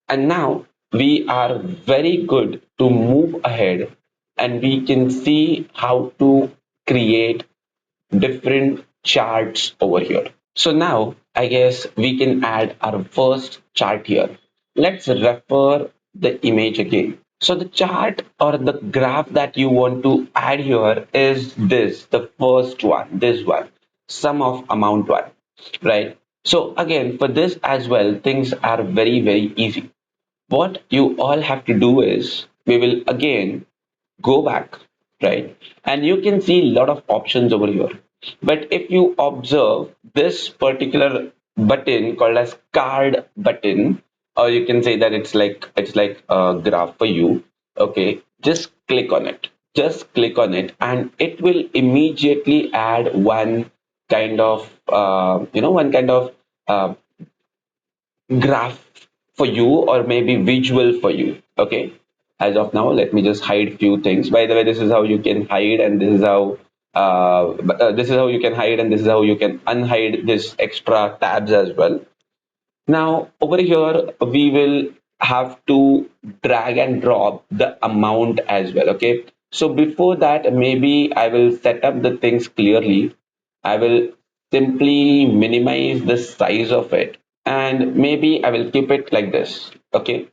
And now we are very good to move ahead and we can see how to create different charts over here. So now I guess we can add our first chart here. Let's refer the image again. So the chart or the graph that you want to add here is this, the first one, this one, sum of amount one, right? So again, for this as well, things are very, very easy. What you all have to do is we will again go back, right? And you can see a lot of options over here. But if you observe this particular button called as card button, or you can say that it's like a graph for you. Okay, just click on it. Just click on it, and it will immediately add one kind of one kind of uh, graph for you or maybe visual for you. Okay, as of now let me just hide few things. By the way, this is how you can hide and this is how this is how you can hide and this is how you can unhide this extra tabs as well. Now, over here, we will have to drag and drop the amount as well. Okay. So before that, maybe I will set up the things clearly. I will simply minimize the size of it and maybe I will keep it like this. Okay.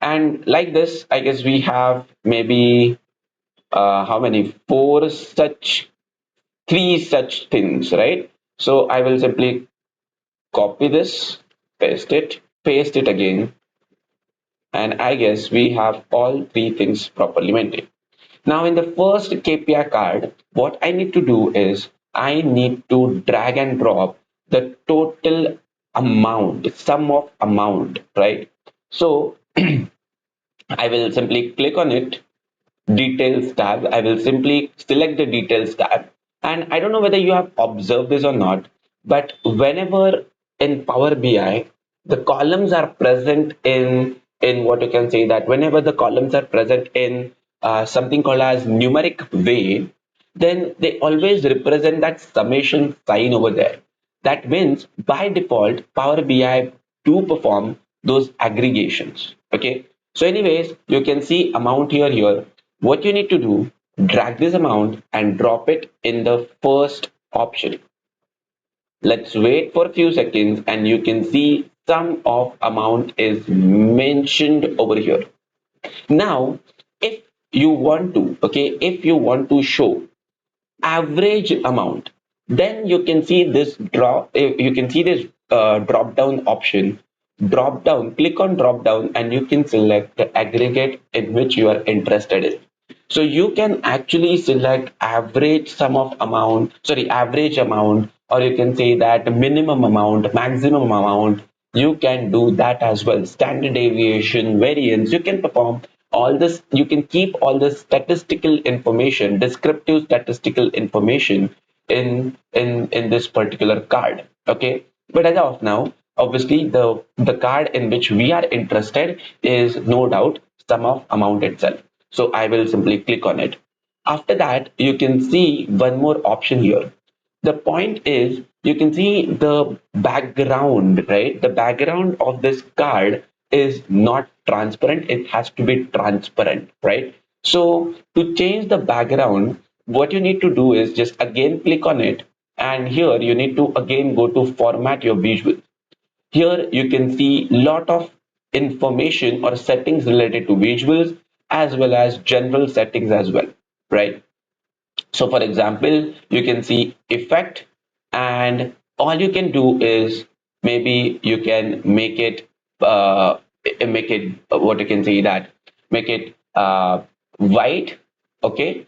And like this, I guess we have maybe how many? Three such things, right? So I will simply copy this, paste it again, and I guess we have all three things properly maintained. Now, in the first KPI card, what I need to do is I need to drag and drop the total amount, sum of amount, right? So I will simply click on it, details tab. I will simply select the details tab. And I don't know whether you have observed this or not, but whenever in Power BI, the columns are present in what you can say that whenever the columns are present in something called as numeric way, then they always represent that summation sign over there. That means by default, Power BI do perform those aggregations. Okay. So, anyways, you can see amount here. What you need to do, drag this amount and drop it in the first option. Let's wait for a few seconds and you can see sum of amount is mentioned over here. Now, if you want to, okay, if you want to show average amount, then you can see this drop down option. Drop down, click on drop down and you can select the aggregate in which you are interested in. So you can actually select average amount, or you can say that minimum amount, maximum amount. You can do that as well. Standard deviation, variance, you can perform all this. You can keep all the statistical information, descriptive statistical information in this particular card. Okay. But as of now, obviously the card in which we are interested is no doubt sum of amount itself. So I will simply click on it. After that, you can see one more option here. The point is you can see the background, right? The background of this card is not transparent. It has to be transparent, right? So to change the background, what you need to do is just again click on it. And here you need to again go to format your visual. Here you can see lot of information or settings related to visuals as well as general settings as well, right? So for example, you can see effect and all you can do is maybe you can make it what you can say that make it white. Okay,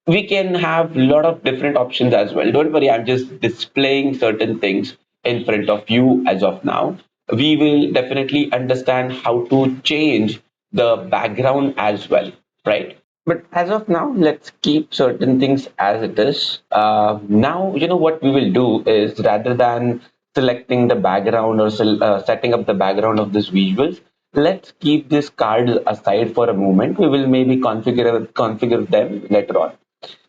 we can have a lot of different options as well. Don't worry, I'm just displaying certain things. in front of you as of now. We will definitely understand how to change the background as well, right? But as of now, let's keep certain things as it is. Now, what we will do is, rather than selecting the background or setting up the background of this visuals, let's keep this card aside for a moment. We will maybe configure them later on.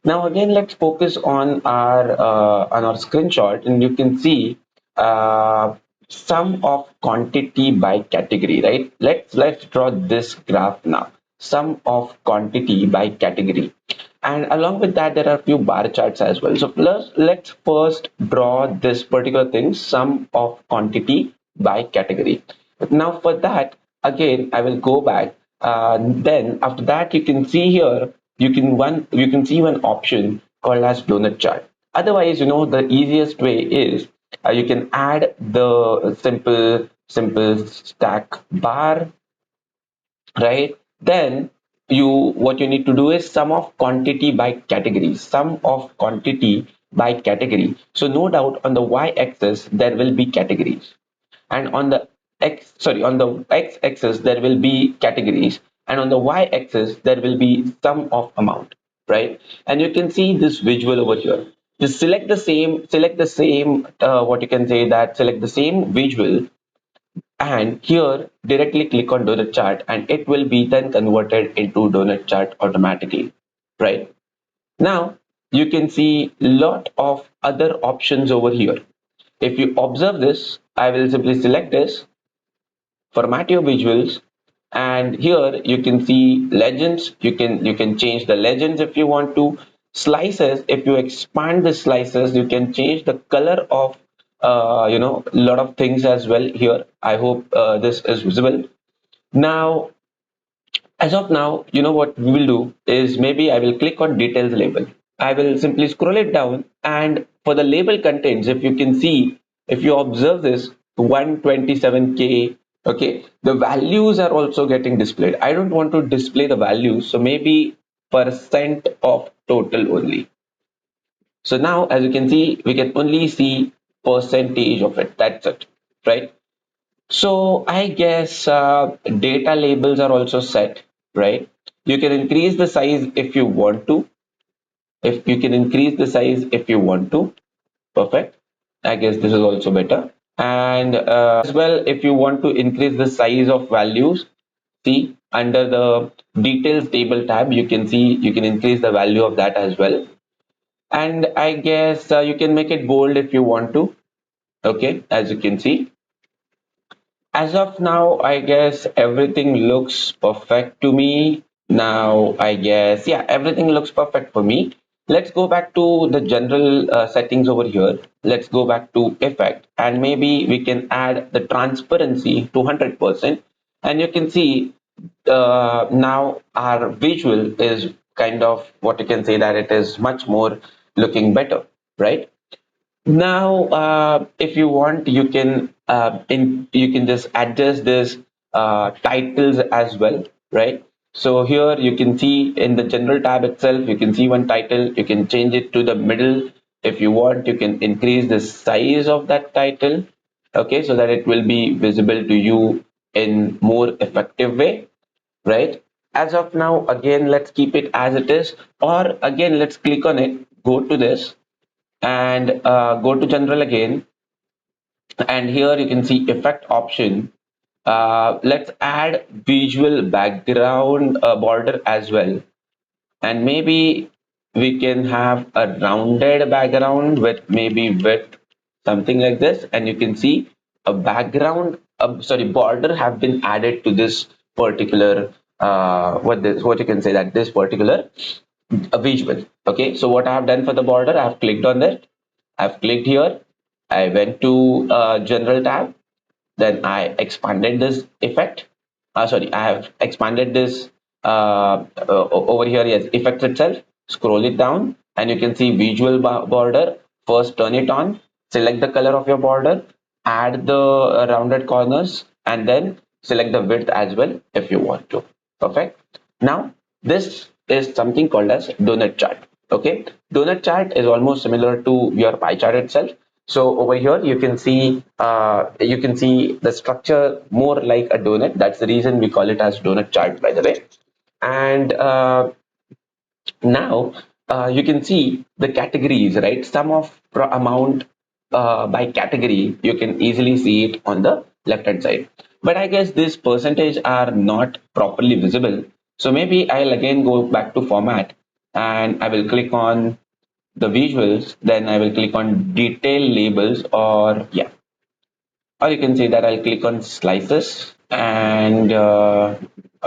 Now again, let's focus on our screenshot, and you can see uh, sum of quantity by category, right? Let's draw this graph now. Sum of quantity by category, and along with that, there are a few bar charts as well. So let's first draw this particular thing, sum of quantity by category. Now for that, again, I will go back. Then after that, you can see here, you can see one option called as donut chart. Otherwise, the easiest way is you can add the simple stack bar, right? Then what you need to do is sum of quantity by category, sum of quantity by category. So no doubt on the y-axis there will be categories, and on the on the x-axis there will be categories, and on the y-axis there will be sum of amount, right? And you can see this visual over here. Just select the same what you can say that select the same visual, and here directly click on donut chart, and it will be then converted into donut chart automatically, right? Now you can see lot of other options over here. If you observe this, I will simply select this, format your visuals, and here you can see legends. You can change the legends if you want to. Slices, if you expand the slices, you can change the color of a lot of things as well here. I hope this is visible. Now, as of now, what we will do is, maybe I will click on details label. I will simply scroll it down, and for the label contents, if you can see, if you observe this 127K, okay, the values are also getting displayed. I don't want to display the values, so maybe percent of total only. So now, as you can see, we can only see percentage of it. That's it, right? So I guess data labels are also set, right? You can increase the size if you want to. If you can increase the size if you want to, perfect. I guess this is also better. And as well, if you want to increase the size of values, see under the details table tab, you can see you can increase the value of that as well. And I guess you can make it bold if you want to. Okay, as you can see. As of now, I guess everything looks perfect to me. Now, I guess, yeah, everything looks perfect for me. Let's go back to the general settings over here. Let's go back to effect, and maybe we can add the transparency to 100%. And you can see now our visual is kind of what you can say that it is much more looking better, right? Now, if you want, you can just adjust this titles as well, right? So here you can see in the general tab itself, you can see one title. You can change it to the middle. If you want, you can increase the size of that title, okay, so that it will be visible to you in more effective way, right? As of now, again, let's keep it as it is, or again, let's click on it, go to this, and go to general again, and here you can see effect option. Let's add visual background border as well, and maybe we can have a rounded background with maybe width something like this, and you can see a background sorry, border have been added to this particular what you can say that this particular visual. Okay, so what I have done for the border, I have clicked on that. I've clicked here. I went to general tab. Then I expanded this effect. Sorry, I have expanded this over here. Yes, effect itself. Scroll it down, and you can see visual border. First, turn it on. Select the color of your border. Add the rounded corners, and then select the width as well if you want to. Perfect. Now, this is something called as donut chart. Okay, donut chart is almost similar to your pie chart itself. So over here you can see the structure more like a donut. That's the reason we call it as donut chart, by the way. And now you can see the categories, right? Sum of amount by category, you can easily see it on the left hand side. But I guess this percentage are not properly visible. So maybe I'll again go back to format and I will click on the visuals, then I will click on detail labels, or yeah, or you can say that I'll click on slices and or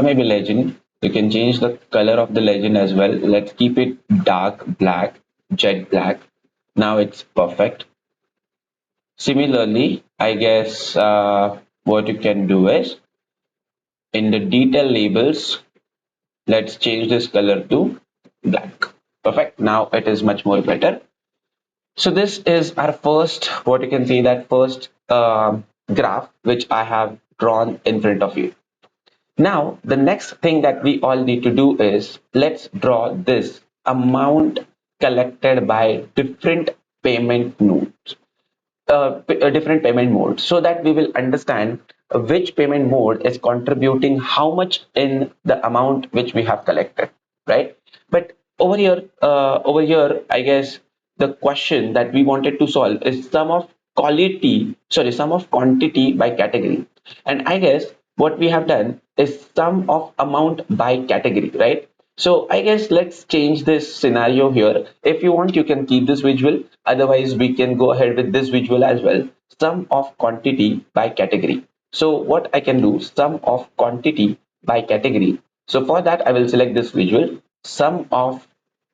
maybe legend. You can change the color of the legend as well. Let's keep it dark black, jet black. Now it's perfect. Similarly, I guess what you can do is in the detail labels, let's change this color to black. Perfect. Now it is much more better. So this is our first, what you can say that first graph which I have drawn in front of you. Now, the next thing that we all need to do is let's draw this amount collected by different payment nodes, different payment modes, so that we will understand which payment mode is contributing how much in the amount which we have collected, right? But over here, I guess the question that we wanted to solve is sum of quantity by category. And I guess what we have done is sum of amount by category, right? So I guess let's change this scenario here. If you want, you can keep this visual. Otherwise, we can go ahead with this visual as well. Sum of quantity by category. So what I can do, sum of quantity by category. So for that, I will select this visual, sum of,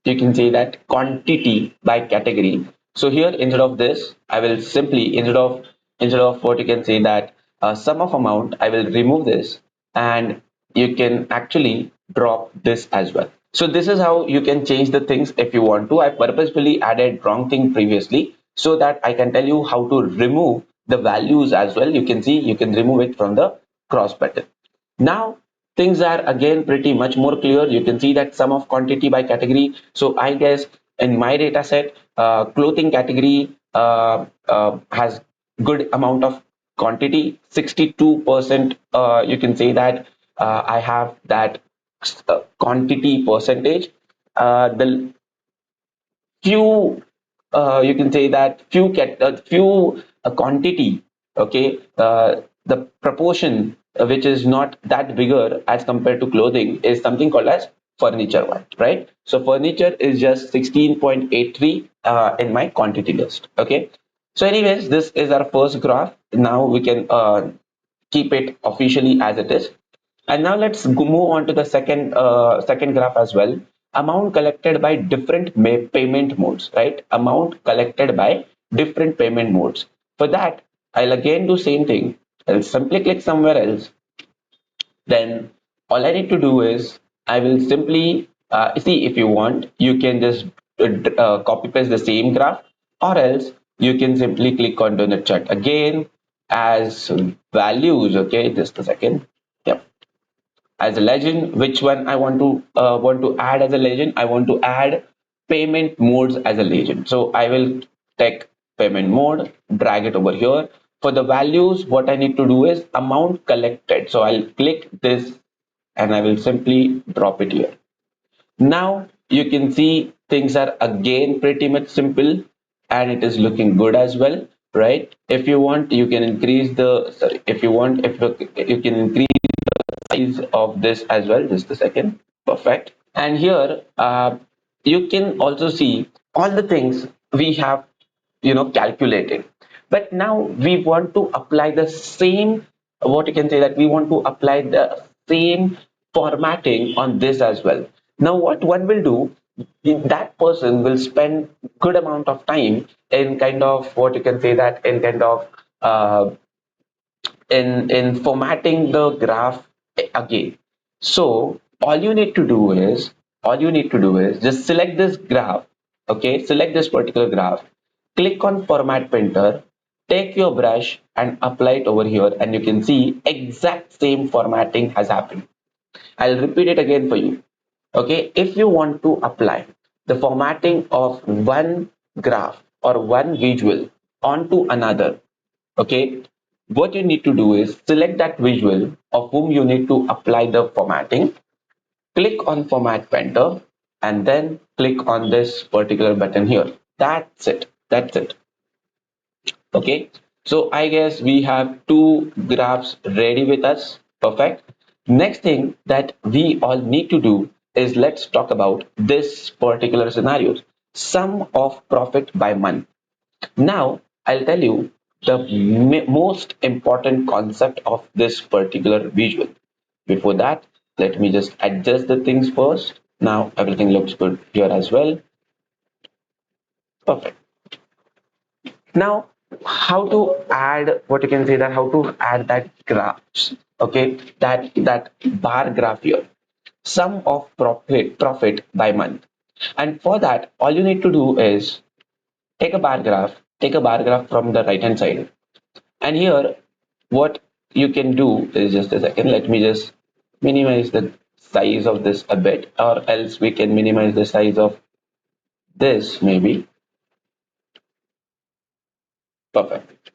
you can say that quantity by category. So here instead of this, I will simply instead of what you can say that sum of amount, I will remove this and you can actually drop this as well. So this is how you can change the things if you want to. I purposefully added wrong thing previously so that I can tell you how to remove the values as well. You can see you can remove it from the cross button. Now things are again pretty much more clear. You can see that sum of quantity by category. So I guess in my data set, clothing category has good amount of quantity, 62%. You can say that I have that quantity percentage. The few you can say that few quantity, okay, the proportion which is not that bigger as compared to clothing is something called as furniture one, right? So furniture is just 16.83 in my quantity list. Okay, so anyways, this is our first graph. Now we can keep it officially as it is. And now let's move on to the second graph as well. Amount collected by different payment modes, right? Amount collected by different payment modes. For that, I'll again do same thing. I'll simply click somewhere else. Then all I need to do is I will simply see, if you want, you can just copy paste the same graph, or else you can simply click on donut chart again as values. Okay, just a second. Yep, as a legend. Which one I want to add as a legend? I want to add payment modes as a legend. So I will take payment mode, drag it over here. For the values, what I need to do is amount collected. So I'll click this and I will simply drop it here. Now you can see things are again pretty much simple and it is looking good as well, right? If you want, you can increase the, sorry, if you want, if you can increase size of this as well. Just a second. Perfect. And here you can also see all the things we have, calculated. But now we want to apply the same, what you can say that we want to apply the same formatting on this as well. Now what one will do, that person will spend good amount of time in kind of, what you can say that, in kind of in formatting the graph again. So all you need to do is just select this graph. Okay, select this particular graph, click on format printer, take your brush and apply it over here, and you can see exact same formatting has happened. I'll repeat it again for you. Okay, if you want to apply the formatting of one graph or one visual, onto another. Okay, what you need to do is select that visual of whom you need to apply the formatting, click on format painter, and then click on this particular button here. That's it. Okay, so I guess we have two graphs ready with us. Perfect. Next thing that we all need to do is let's talk about this particular scenario, sum of profit by month. Now, I'll tell you the most important concept of this particular visual. Before that, let me just adjust the things first. Now, everything looks good here as well. Perfect. Now, how to add what you can say that how to add that graphs, okay, that bar graph here, sum of profit by month. And for that, all you need to do is take a bar graph from the right hand side. And here, what you can do is just a second. Let me just minimize the size of this a bit, or else we can minimize the size of this maybe. Perfect.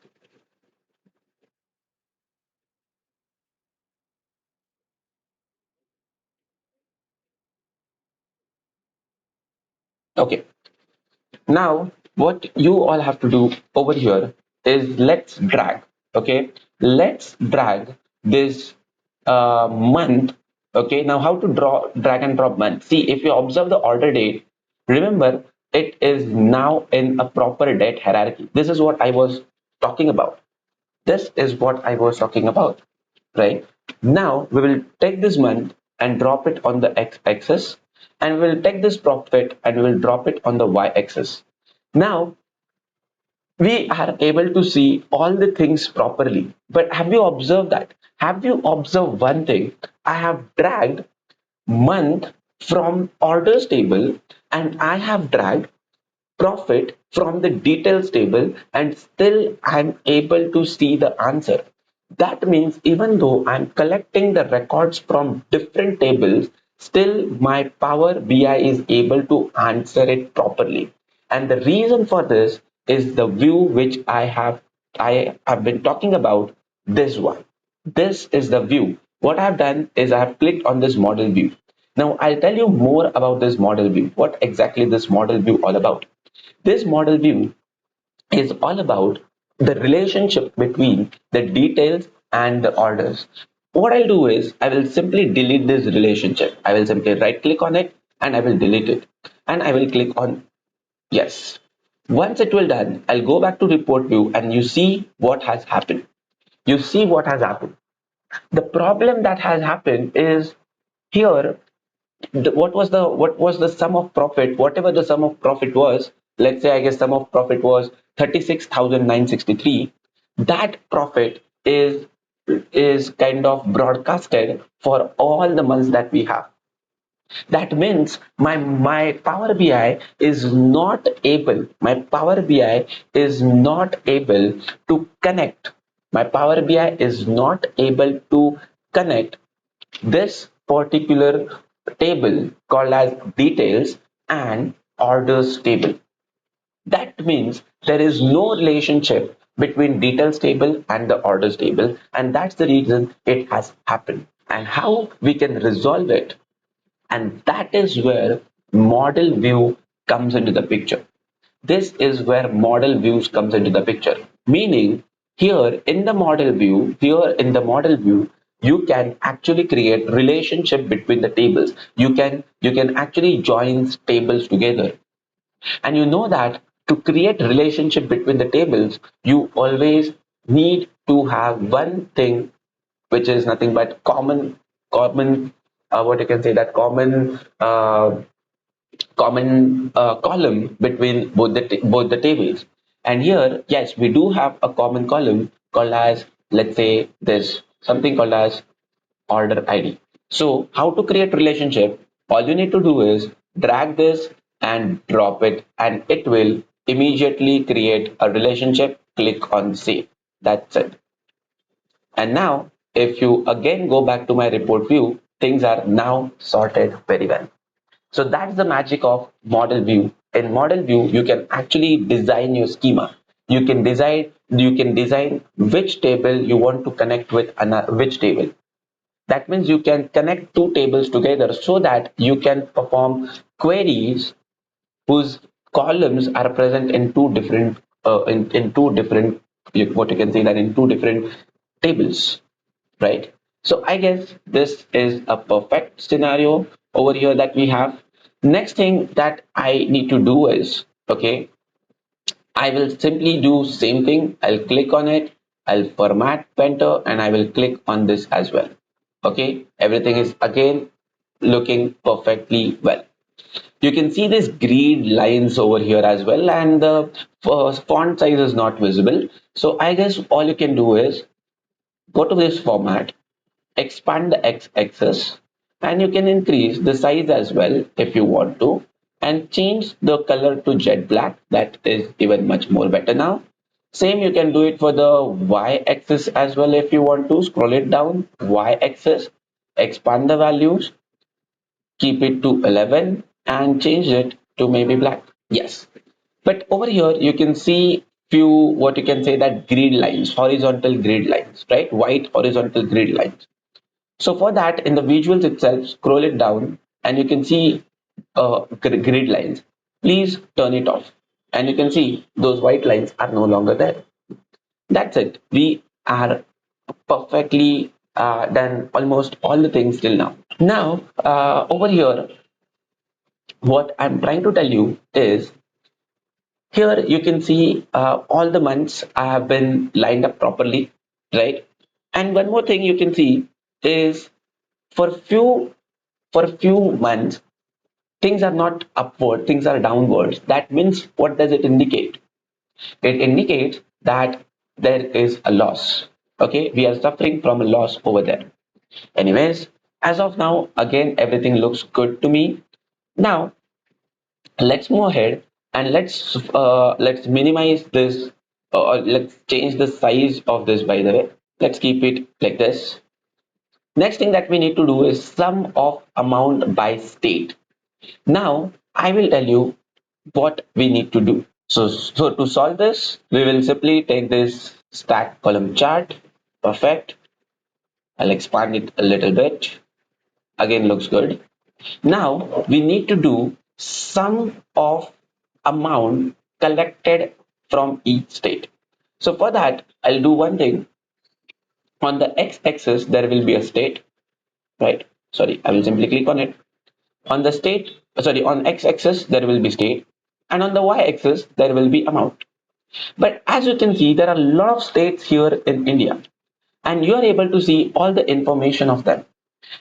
Okay. Now, what you all have to do over here is let's drag. Okay, let's drag this month. Okay, now how to drag and drop month? See, if you observe the order date, remember it is now in a proper date hierarchy. This is what I was talking about. This is what I was talking about, right? Now we will take this month and drop it on the x-axis, and we'll take this profit and we'll drop it on the y-axis. Now we are able to see all the things properly. But have you observed that? Have you observed one thing? I have dragged month from orders table and I have dragged profit from the details table, and still I'm able to see the answer. That means even though I'm collecting the records from different tables, still my Power BI is able to answer it properly. And the reason for this is the view which I have been talking about, this one. This is the view. What I've done is I have clicked on this model view. Now I'll tell you more about this model view. What exactly this model view all about? This model view is all about the relationship between the details and the orders. What I'll do is I will simply delete this relationship. I will simply right click on it and I will delete it. And I will click on yes. Once it will done, I'll go back to report view and you see what has happened. You see what has happened. The problem that has happened is here what was the sum of profit, whatever the sum of profit was. Let's say I guess sum of profit was 36,963. That profit is kind of broadcasted for all the months that we have. That means my Power BI is not able, my Power BI is not able to connect, my Power BI is not able to connect this particular table called as details and orders table. That means there is no relationship between details table and the orders table, and that's the reason it has happened. And how we can resolve it, and that is where model view comes into the picture. This is where model views comes into the picture. Meaning here in the model view, you can actually create relationship between the tables. You can actually join tables together. And you know that to create relationship between the tables, you always need to have one thing which is nothing but common what you can say that common column between both the tables. And here, yes, we do have a common column called as, let's say, this something called as order ID. So how to create relationship? All you need to do is drag this and drop it, and it will immediately create a relationship. Click on save. That's it. And now, if you again go back to my report view, things are now sorted very well. So that's the magic of model view. In model view, you can actually design your schema. You can design which table you want to connect with which table. That means you can connect two tables together so that you can perform queries whose columns are present in two different in two different, what you can say that, in two different tables, right? So I guess this is a perfect scenario over here that we have. Next thing that I need to do is, okay, I will simply do same thing. I'll click on it. I'll format painter and I will click on this as well. Okay, everything is again looking perfectly well. You can see these grid lines over here as well, and the font size is not visible. So I guess all you can do is go to this format, expand the x-axis, and you can increase the size as well if you want to, and change the color to jet black. That is even much more better now. Same, you can do it for the y-axis as well. If you want to scroll it down, y-axis, expand the values, keep it to 11 and change it to maybe black. Yes, but over here you can see few, what you can say that, grid lines, horizontal grid lines, right? White horizontal grid lines. So for that, in the visuals itself, scroll it down and you can see grid lines. Please turn it off and you can see those white lines are no longer there. That's it. We are perfectly done almost all the things till now. Now, over here, what I'm trying to tell you is, here you can see all the months have been lined up properly, right? And one more thing you can see is, for few months things are not upward, things are downwards. That means, what does it indicate? It indicates that there is a loss. Okay, we are suffering from a loss over there. Anyways, as of now, again, everything looks good to me. Now let's move ahead and let's minimize this, or let's change the size of this. By the way, let's keep it like this. Next thing that we need to do is sum of amount by state. Now I will tell you what we need to do. So to solve this, we will simply take this stack column chart. Perfect. I'll expand it a little bit. Again, looks good. Now we need to do sum of amount collected from each state. So for that, I'll do one thing. On the x-axis, there will be a state, right? Sorry, I will simply click on it. On the state, sorry, on x-axis, there will be state, and on the y-axis, there will be amount. But as you can see, there are a lot of states here in India, and you are able to see all the information of them.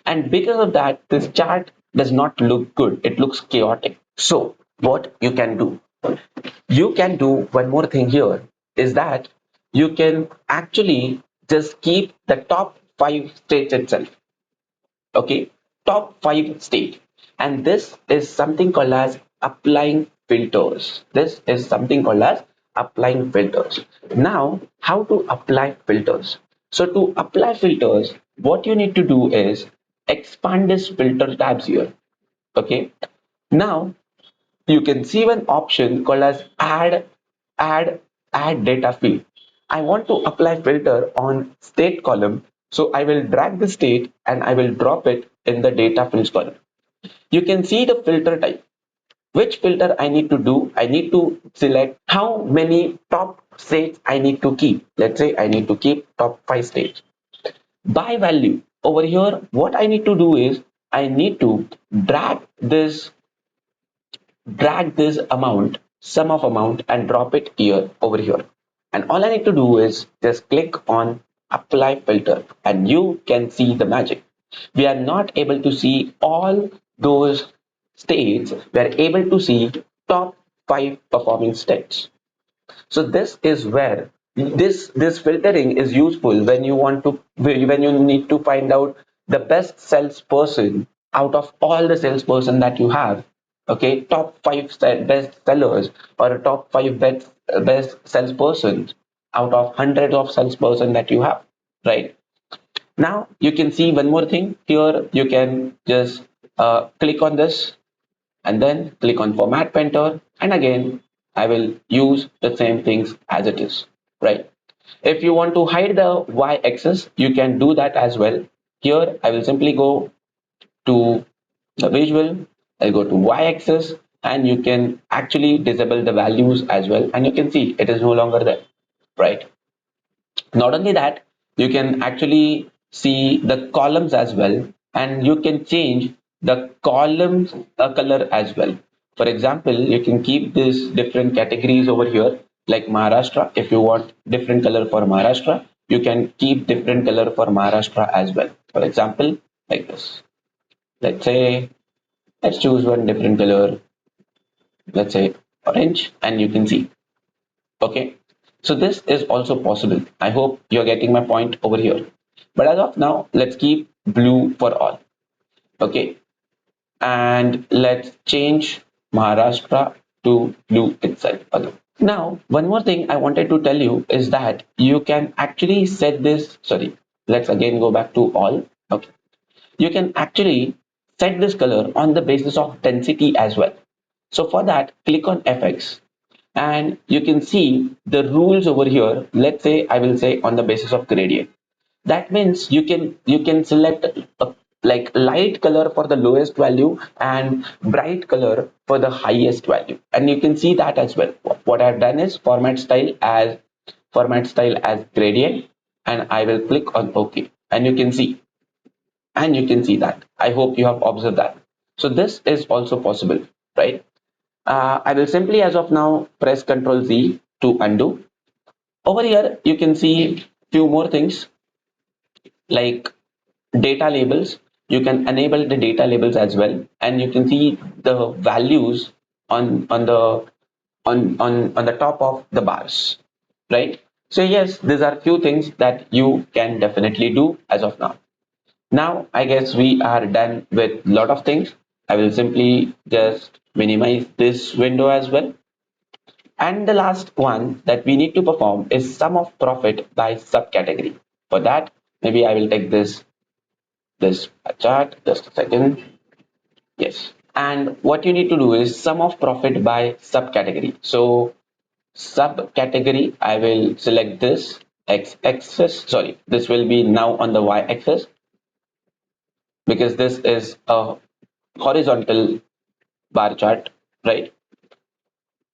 And because of that, this chart does not look good. It looks chaotic. So what you can do? You can do one more thing here, is that you can actually just keep the top five states itself. Okay, top five state, and this is something called as applying filters. This is something called as applying filters. Now, how to apply filters? So to apply filters, what you need to do is expand this filter tabs here. Okay, now you can see one option called as add add data field. I want to apply filter on state column, so I will drag the state and I will drop it in the data fields column. You can see the filter type. Which filter I need to do? I need to select how many top states I need to keep. Let's say I need to keep top 5 states. By value, over here what I need to do is, I need to drag this amount, sum of amount, and drop it here over here. And all I need to do is just click on apply filter and you can see the magic. We are not able to see all those states. We are able to see top 5 performing states. So this is where this filtering is useful when you want to, when you need to find out the best salesperson out of all the salesperson that you have. Okay, top best sellers, or top five best salespersons out of hundreds of salesperson that you have. Right now, you can see one more thing here. You can just click on this and then click on format painter, and again I will use the same things as it is, right? If you want to hide the y-axis, you can do that as well. Here, I will simply go to the visual, I'll go to y-axis, and you can actually disable the values as well. And you can see it is no longer there, right? Not only that, you can actually see the columns as well, and you can change the columns color as well. For example, you can keep these different categories over here, like Maharashtra. If you want different color for Maharashtra, you can keep different color for Maharashtra as well. For example, like this. Let's say, let's choose one different color, let's say orange, and you can see. Okay, so this is also possible. I hope you're getting my point over here. But as of now, let's keep blue for all. Okay, and let's change Maharashtra to blue itself again. Now, one more thing I wanted to tell you is that you can actually set this. Sorry, let's again go back to all. Okay, you can actually set this color on the basis of density as well. So for that, click on FX and you can see the rules over here. Let's say I will say on the basis of gradient. That means you can select like light color for the lowest value and bright color for the highest value. And you can see that as well. What I've done is format style as gradient, and I will click on OK. And you can see that. I hope you have observed that. So this is also possible, right? I will simply, as of now, press Ctrl Z to undo. Over here, you can see few more things like data labels. You can enable the data labels as well, and you can see the values on the top of the bars, right? So yes, these are few things that you can definitely do as of now. Now, I guess we are done with a lot of things. I will simply just minimize this window as well. And the last one that we need to perform is sum of profit by subcategory. For that, maybe I will take this chart, just a second. Yes. And what you need to do is sum of profit by subcategory. So subcategory, I will select this x-axis. Sorry, this will be now on the y-axis because this is a horizontal bar chart, right?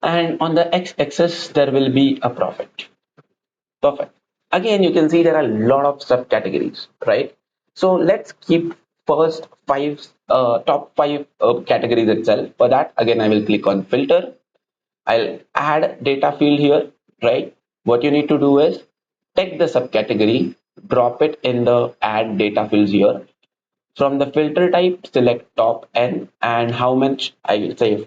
And on the x-axis, there will be a profit. Perfect. Again, you can see there are a lot of subcategories, right? So let's keep first top five categories itself. For that, again, I will click on filter. I'll add data field here, right? What you need to do is take the subcategory, drop it in the add data fields here. From the filter type, select top N and how much I will say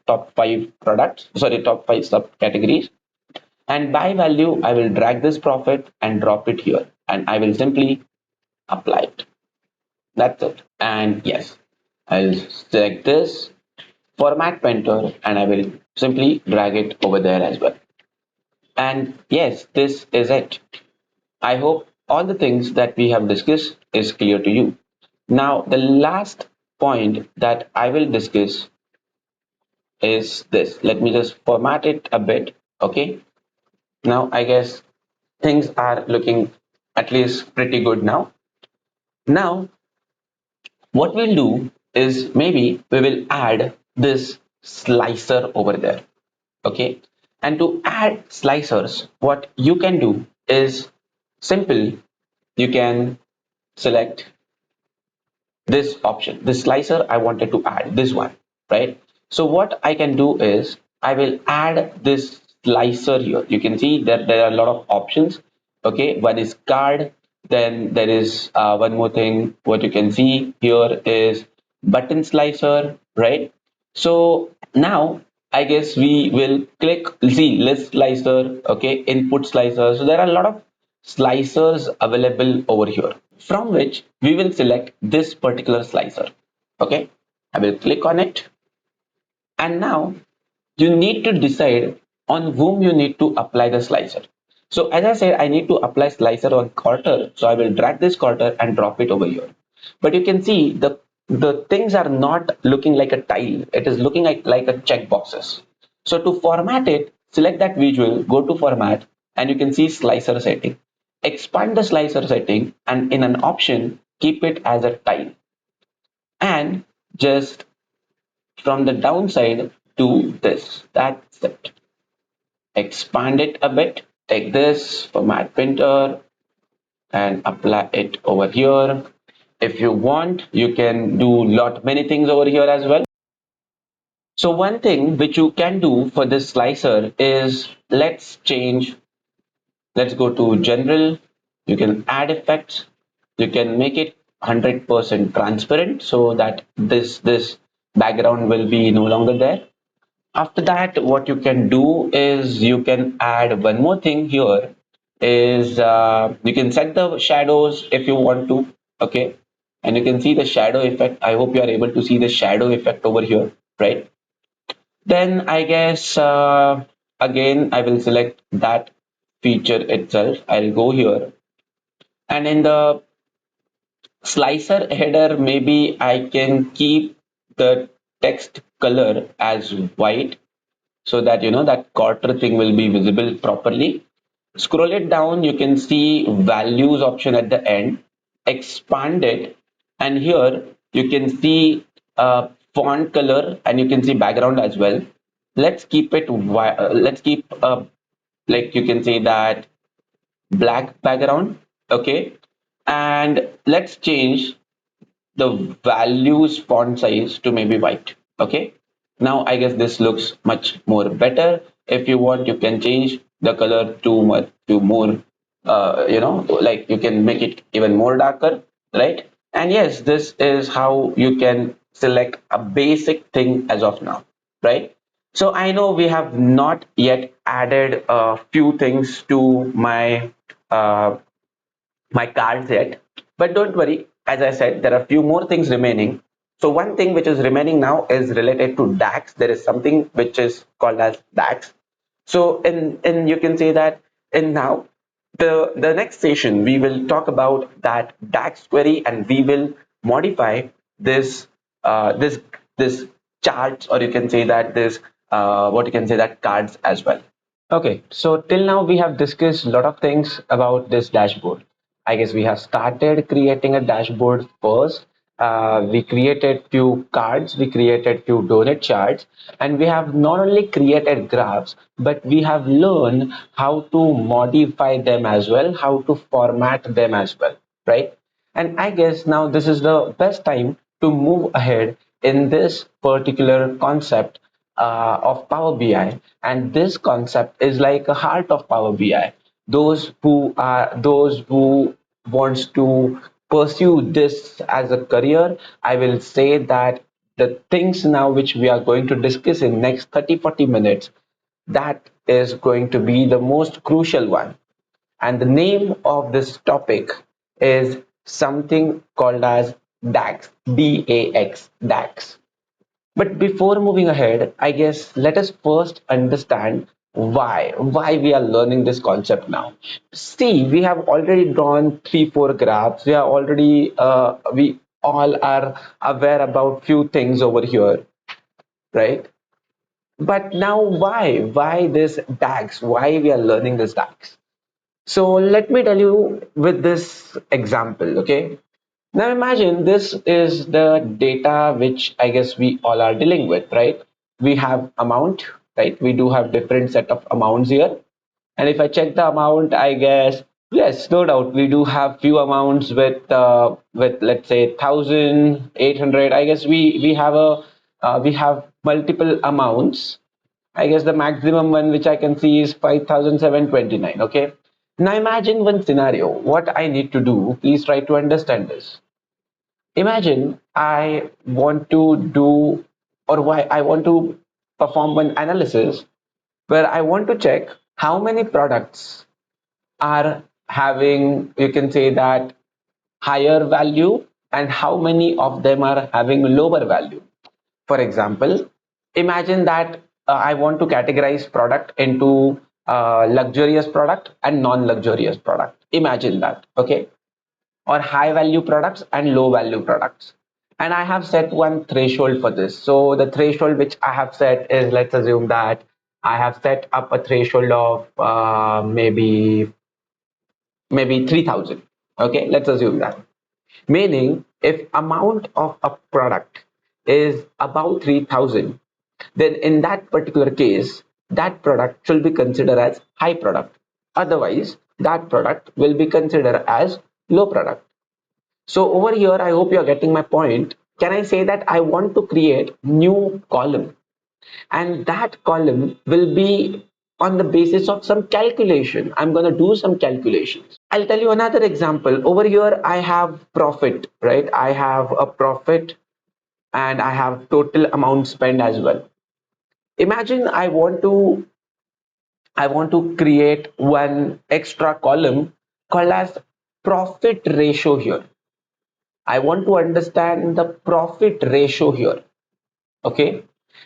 top five products, sorry, top five subcategories. And by value, I will drag this profit and drop it here. And I will simply apply it. That's it. And yes, I'll select this format painter and I will simply drag it over there as well. And yes, this is it. I hope all the things that we have discussed is clear to you. Now, the last point that I will discuss is this. Let me just format it a bit. Okay. Now, I guess things are looking at least pretty good now. Now, what we'll do is maybe we will add this slicer over there. Okay. And to add slicers, what you can do is simple. You can select this option, this slicer I wanted to add, this one, right? So what I can do is I will add this slicer here. You can see that there are a lot of options. Okay, one is card, then there is one more thing. What you can see here is button slicer, right? So now I guess we will click, see list slicer, okay, input slicer. So there are a lot of slicers available over here, from which we will select this particular slicer. Okay, I will click on it, and now you need to decide on whom you need to apply the slicer. So as I said, I need to apply slicer on quarter, so I will drag this quarter and drop it over here. But you can see the things are not looking like a tile, it is looking like a check boxes. So to format it, select that visual, go to format, and you can see slicer setting. Expand the slicer setting and in an option, keep it as a tile. And just from the downside, do this. That's it. Expand it a bit. Take this format printer and apply it over here. If you want, you can do lot many things over here as well. So one thing which you can do for this slicer is let's go to general. You can add effects. You can make it 100% transparent so that this background will be no longer there. After that, what you can do is you can add one more thing here is you can set the shadows if you want to. Okay, and you can see the shadow effect. I hope you are able to see the shadow effect over here, right? Then I guess again I will select that feature itself. I'll go here, and in the slicer header, maybe I can keep the text color as white so that that quarter thing will be visible properly. Scroll it down, you can see values option at the end. Expand it, and here you can see font color and you can see background as well. Let's keep it let's keep like you can say that black background. Okay, and let's change the values font size to maybe white. Okay, now I guess this looks much more better. If you want, you can change the color to more like you can make it even more darker, right? And yes, this is how you can select a basic thing as of now, right? So I know we have not yet added a few things to uh, my cards yet. But don't worry, as I said, there are few more things remaining. So one thing which is remaining now is related to DAX. There is something which is called as DAX. So in you can say that in now the next session we will talk about that DAX query and we will modify this this charts, or you can say that this what you can say that cards as well. Okay, so till now we have discussed a lot of things about this dashboard. I guess we have started creating a dashboard first. We created few cards, we created few donut charts, and we have not only created graphs, but we have learned how to modify them as well, how to format them as well, right? And I guess now this is the best time to move ahead in this particular concept of Power BI. And this concept is like a heart of Power BI. Those who wants to pursue this as a career, I will say that the things now which we are going to discuss in next 30-40 minutes, that is going to be the most crucial one. And the name of this topic is something called as DAX, DAX, DAX. But before moving ahead, I guess let us first understand why we are learning this concept now. See, we have already drawn 3 4 graphs. We all are aware about few things over here, right? But now why this DAX? Why we are learning this DAX? So let me tell you with this example, okay? Now imagine this is the data which I guess we all are dealing with, right? We have amount, right? We do have different set of amounts here. And if I check the amount, I guess yes, no doubt we do have few amounts with let's say 1,800. I guess we have multiple amounts. I guess the maximum one which I can see is 5,729. Okay. Now imagine one scenario. What I need to do, please try to understand this. Imagine I want to do or why I want to perform one analysis where I want to check how many products are having, you can say that, higher value and how many of them are having lower value. For example, imagine that I want to categorize product into luxurious product and non-luxurious product. Imagine that, okay? Or high value products and low value products. And I have set one threshold for this. So the threshold which I have set is, let's assume that I have set up a threshold of maybe 3,000. Okay, let's assume that. Meaning, if amount of a product is about 3,000, then in that particular case, that product should be considered as high product. Otherwise, that product will be considered as low product. So over here, I hope you're getting my point. Can I say that I want to create new column, and that column will be on the basis of some calculation. I'm going to do some calculations. I'll tell you another example. Over here, I have profit, right? I have a profit and I have total amount spent as well. Imagine I want to create one extra column called as profit ratio here. I want to understand the profit ratio here. Okay,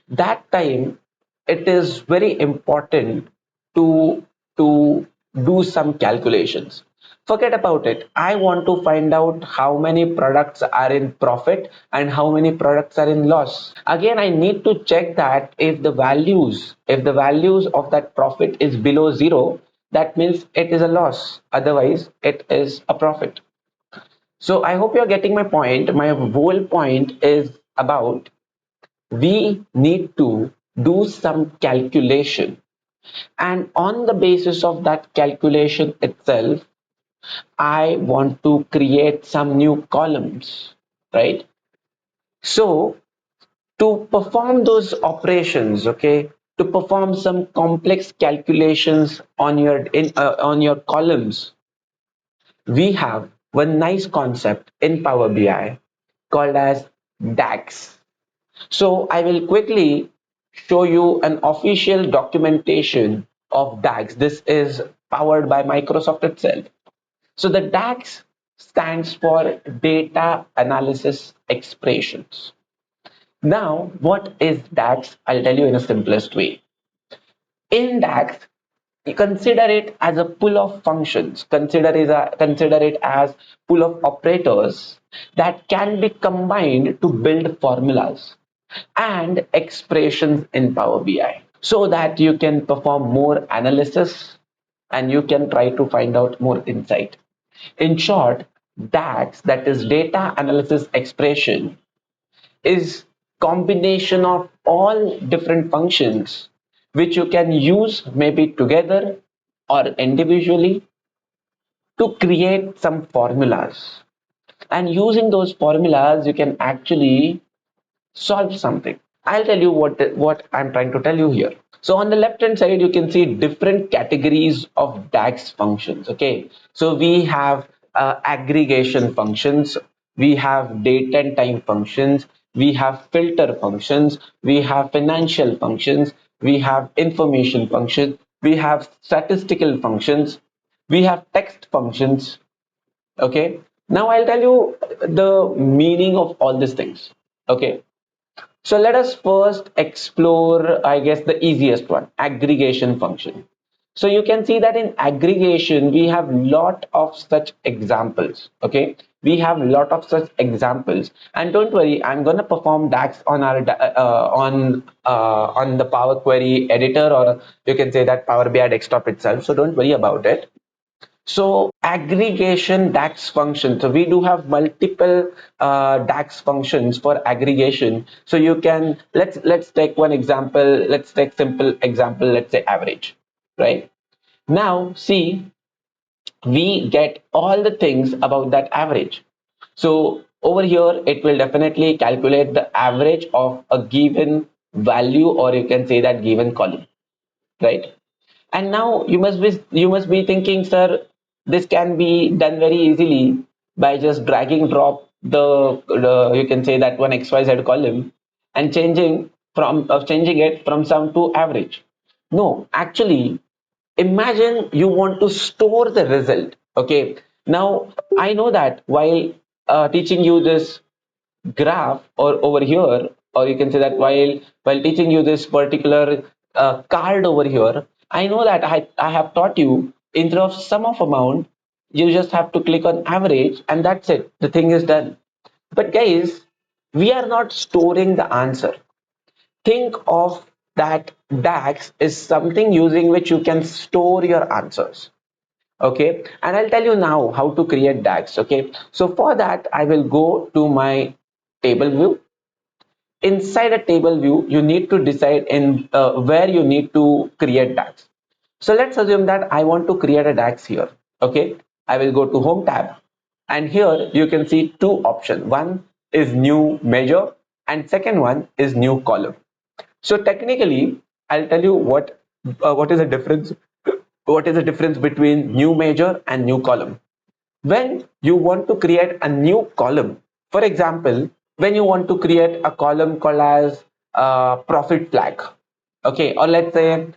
that time it is very important to to do some calculations. Forget about it. I want to find out how many products are in profit and how many products are in loss. Again, I need to check that if the values of that profit is below zero, that means it is a loss, otherwise it is a profit. So I hope you're getting my point. My whole point is about we need to do some calculation, and on the basis of that calculation itself, I want to create some new columns, right? So to perform those operations, okay, to perform some complex calculations on your columns, we have one nice concept in Power BI called as DAX. So I will quickly show you an official documentation of DAX. This is powered by Microsoft itself. So the DAX stands for Data Analysis Expressions. Now, what is DAX? I'll tell you in a simplest way. In DAX, you consider it as a pool of functions. Consider it as pool of operators that can be combined to build formulas and expressions in Power BI so that you can perform more analysis and you can try to find out more insight. In short, DAX, that is data analysis expression, is combination of all different functions which you can use maybe together or individually to create some formulas. And using those formulas, you can actually solve something. I'll tell you what I'm trying to tell you here. So on the left hand side, you can see different categories of DAX functions. Okay, so we have aggregation functions, we have date and time functions, we have filter functions, we have financial functions, we have information functions, we have statistical functions, we have text functions. Okay, now I'll tell you the meaning of all these things. Okay, so let us first explore, I guess, the easiest one, aggregation function. So you can see that in aggregation, we have lot of such examples. Okay, we have lot of such examples, and don't worry, I'm going to perform DAX on our on the Power Query editor, or you can say that Power BI desktop itself. So don't worry about it. So aggregation DAX function. So we do have multiple DAX functions for aggregation. So you can let's take one example. Let's take simple example. Let's say average, right? Now see, we get all the things about that average. So over here, it will definitely calculate the average of a given value, or you can say that given column, right? And now you must be thinking, sir, this can be done very easily by just dragging drop the you can say that one XYZ column and changing it from sum to average. No, actually, imagine you want to store the result. Okay, now I know that while teaching you this graph or over here, or you can say that while teaching you this particular card over here, I know that I have taught you instead of sum of amount, you just have to click on average and that's it, the thing is done. But guys, we are not storing the answer. Think of that DAX is something using which you can store your answers. Okay, and I'll tell you now how to create DAX. Okay, so for that I will go to my table view. Inside a table view, you need to decide in where you need to create DAX. So let's assume that I want to create a DAX here. Okay, I will go to Home tab, and here you can see two options. One is New Measure, and second one is New Column. So technically, I'll tell you what is the difference. What is the difference between New Measure and New Column? When you want to create a new column, for example, when you want to create a column called as profit flag, okay, or let's say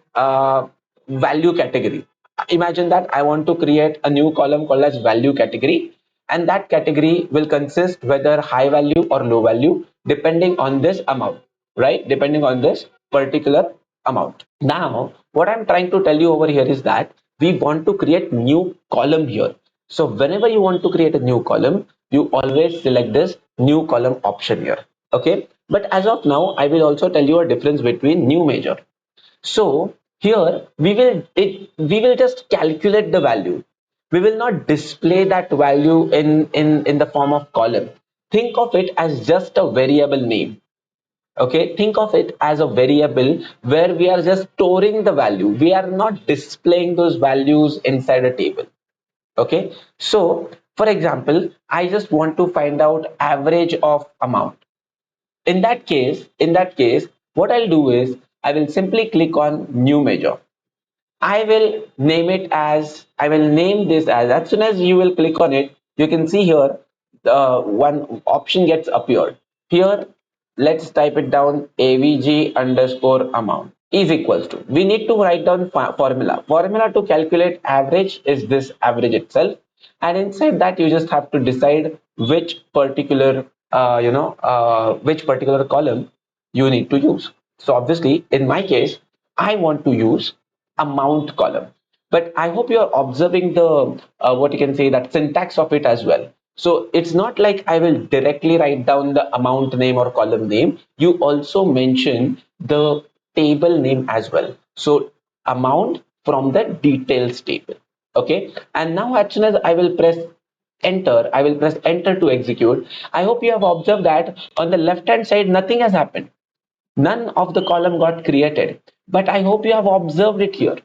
value category. Imagine that I want to create a new column called as value category, and that category will consist whether high value or low value depending on this amount, right? Depending on this particular amount. Now, what I'm trying to tell you over here is that we want to create new column here. So whenever you want to create a new column, you always select this new column option here. Okay. But as of now, I will also tell you a difference between new measure. So here we will just calculate the value. We will not display that value in the form of column. Think of it as just a variable name. Okay, think of it as a variable where we are just storing the value. We are not displaying those values inside a table. Okay, so for example, I just want to find out average of amount. In that case, what I'll do is I will simply click on New Measure. I will name this as soon as you will click on it, you can see here one option gets appeared. Here, let's type it down avg underscore amount is equals to. We need to write down formula. Formula to calculate average is this average itself. And inside that, you just have to decide which particular, which particular column you need to use. So obviously, in my case, I want to use amount column, but I hope you're observing the what you can say that syntax of it as well. So it's not like I will directly write down the amount name or column name. You also mention the table name as well. So amount from the details table. Okay, and now as soon as I will press enter to execute. I hope you have observed that on the left hand side nothing has happened. None of the column got created, but I hope you have observed it here.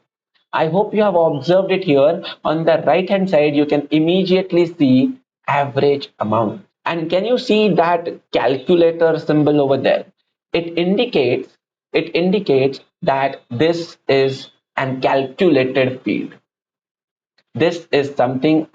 I hope you have observed it here. On the right hand side, you can immediately see average amount. And can you see that calculator symbol over there? It indicates it indicates that this is an calculated field. This is something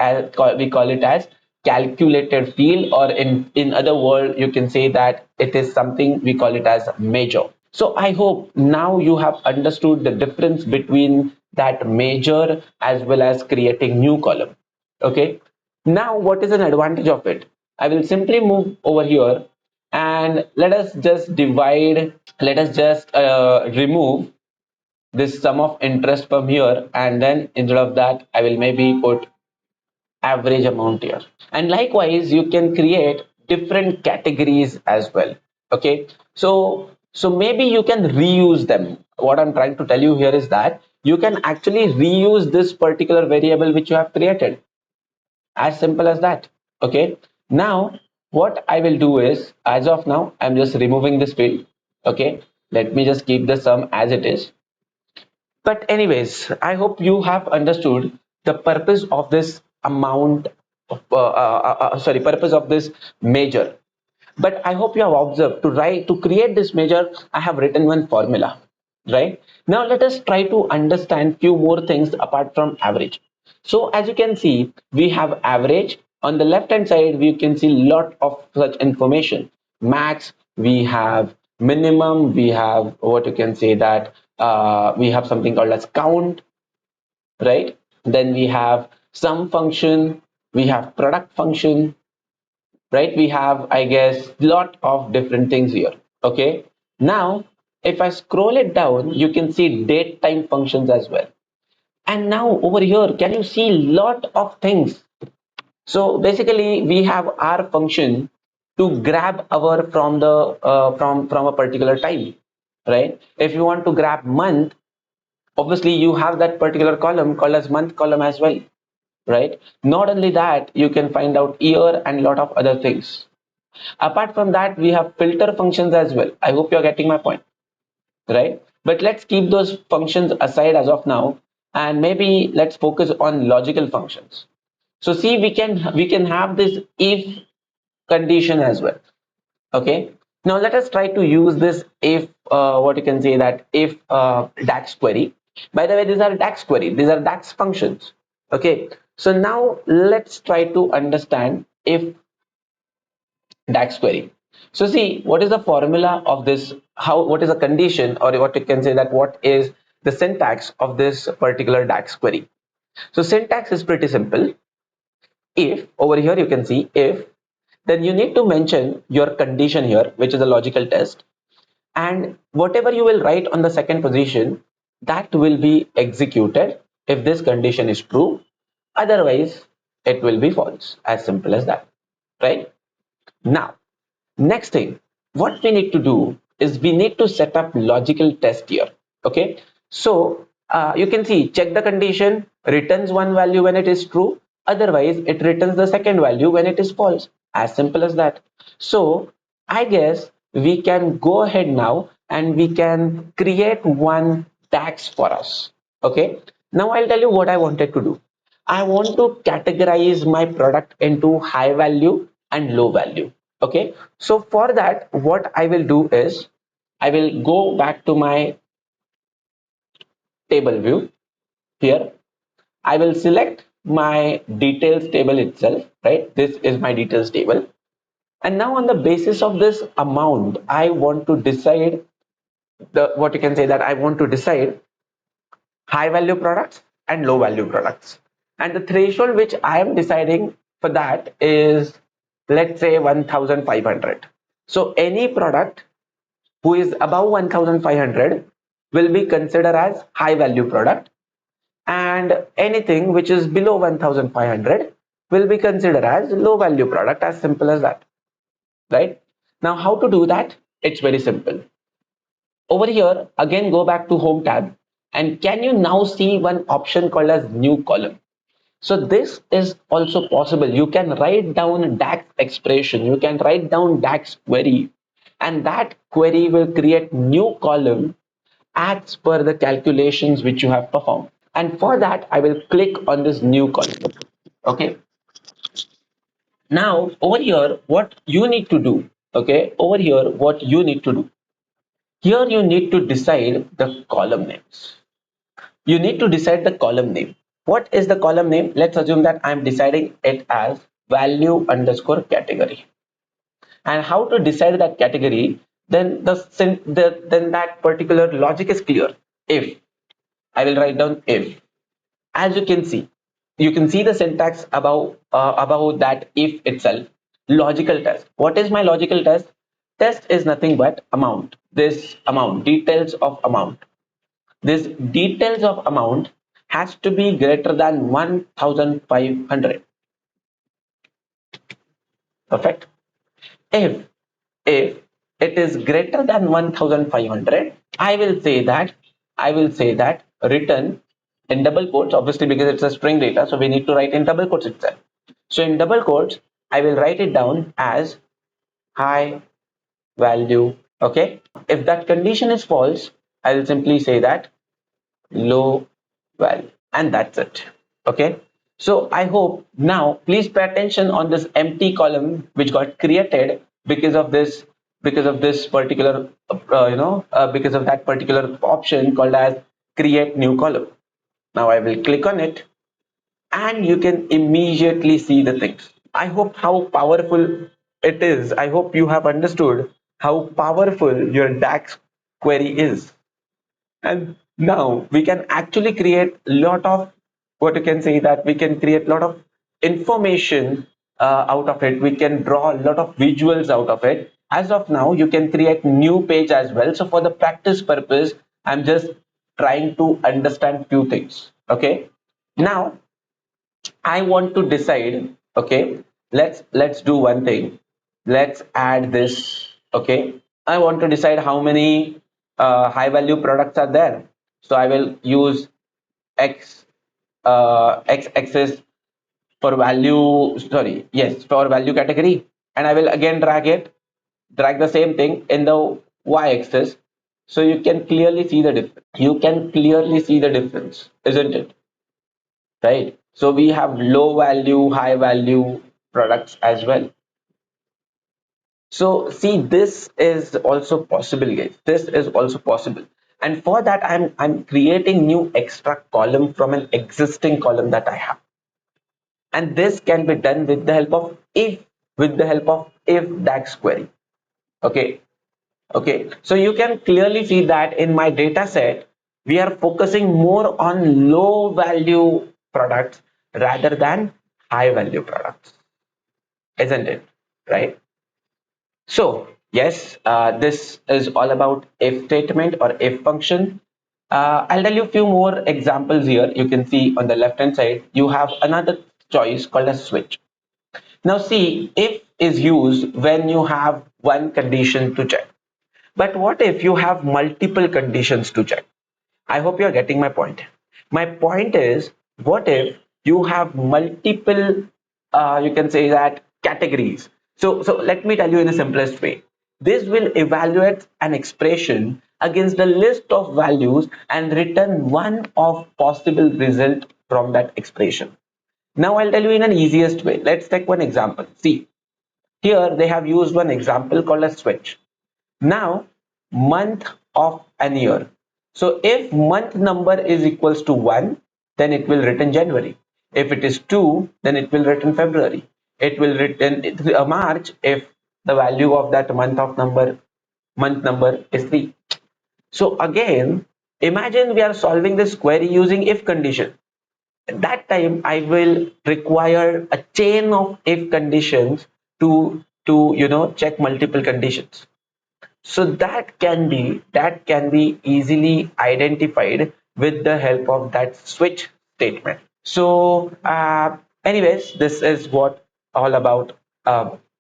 we call it as calculated field, or in other words, you can say that it is something we call it as measure. So I hope now you have understood the difference between that measure as well as creating new column. Okay. Now, what is an advantage of it? I will simply move over here and let us just divide. Let us just remove this sum of interest from here, and then instead of that I will maybe put average amount here. And likewise you can create different categories as well. Okay, so maybe you can reuse them. What I'm trying to tell you here is that you can actually reuse this particular variable which you have created. As simple as that. Okay, now what I will do is, as of now I'm just removing this field. Okay, let me just keep the sum as it is. But anyways, I hope you have understood the purpose of this amount purpose of this measure. But I hope you have observed to create this measure, I have written one formula, right? Now let us try to understand few more things apart from average. So as you can see, we have average. On the left hand side, we can see lot of such information. Max, we have minimum, we have what you can say that we have something called as count, right? Then we have sum function, we have product function, right? We have, I guess, lot of different things here. Okay, now if I scroll it down, you can see date time functions as well. And now over here, can you see lot of things? So basically we have our function to grab our from the from a particular time. right? If you want to grab month, obviously you have that particular column called as month column as well, right? Not only that, you can find out year and lot of other things. Apart from that, we have filter functions as well. I hope you're getting my point, right? But let's keep those functions aside as of now, and maybe let's focus on logical functions. So see, we can have this if condition as well. Okay, now let us try to use this if what you can say that if dax query. By the way, these are dax query, these are dax functions. Okay, so now let's try to understand if dax query. So see, what is the formula of this, how, what is the condition, or what you can say that what is the syntax of this particular dax query. So syntax is pretty simple. If, over here you can see if, then you need to mention your condition here, which is a logical test, and whatever you will write on the second position, that will be executed if this condition is true. Otherwise it will be false, as simple as that, right? Now, next thing, what we need to do is we need to set up logical test here. Okay, so you can see check the condition returns one value when it is true, otherwise it returns the second value when it is false. As simple as that. So I guess we can go ahead now and we can create one tax for us. Okay, now I'll tell you what I wanted to do. I want to categorize my product into high value and low value. Okay, so for that, what I will do is I will go back to my table view here. I will select my details table itself, right? This is my details table. And now on the basis of this amount, I want to decide the, what you can say that I want to decide high value products and low value products. And the threshold which I am deciding for that is, let's say 1500. So any product who is above 1500 will be considered as high value product, and anything which is below 1500 will be considered as low value product. As simple as that, right? Now how to do that? It's very simple. Over here again, go back to home tab, and can you now see one option called as new column? So this is also possible. You can write down DAX expression, you can write down DAX query, and that query will create new column as per the calculations which you have performed. And for that, I will click on this new column. Okay. Now over here, what you need to do, okay, over here, what you need to do, here you need to decide the column names. You need to decide the column name. What is the column name? Let's assume that I'm deciding it as value underscore category. And how to decide that category? Then then that particular logic is clear. If I will write down if, as you can see the syntax above that if itself. Logical test. What is my logical test? Test is nothing but amount. This amount, details of amount. This details of amount has to be greater than 1500. Perfect. If it is greater than 1500, I will say that return in double quotes, obviously because it's a string data, so we need to write in double quotes itself. So in double quotes, I will write it down as high value. Okay. If that condition is false, I will simply say that low value, and that's it. Okay, so I hope now please pay attention on this empty column which got created because of this, particular because of that particular option called as create new column. Now I will click on it, and you can immediately see the things. I hope how powerful it is. I hope you have understood how powerful your dax query is. And now we can actually create a lot of, what you can say that we can create a lot of information out of it. We can draw a lot of visuals out of it. As of now, you can create new page as well. So for the practice purpose, I'm just trying to understand few things. Okay, now I want to decide. Okay, let's do one thing. Let's add this. Okay, I want to decide how many. high value products are there. So I will use x x axis for value, sorry, yes, for value category, and I will again drag the same thing in the y axis. So you can clearly see the difference, isn't it? Right? So we have low value, high value products as well. So see, this is also possible, guys. This is also possible. And for that, I'm creating new extra column from an existing column that I have. And this can be done with the help of if DAX query. Okay. Okay. So you can clearly see that in my data set, we are focusing more on low value products rather than high value products, isn't it? Right? So yes, this is all about if statement or if function. I'll tell you a few more examples here. You can see on the left hand side, you have another choice called a switch. Now see, if is used when you have one condition to check. But what if you have multiple conditions to check? I hope you're getting my point. My point is, what if you have multiple, you can say that categories. So let me tell you in the simplest way. This will evaluate an expression against the list of values and return one of possible result from that expression. Now I'll tell you in an easiest way. Let's take one example. See, here they have used one example called a switch. Now, month of an year. So if month number is equals to 1, then it will return January. If it is 2, then it will return February. It will return March if the value of that month number is 3. So again, imagine we are solving this query using if condition. At that time, I will require a chain of if conditions to check multiple conditions. So that can be easily identified with the help of that switch statement. So anyways, this is what all about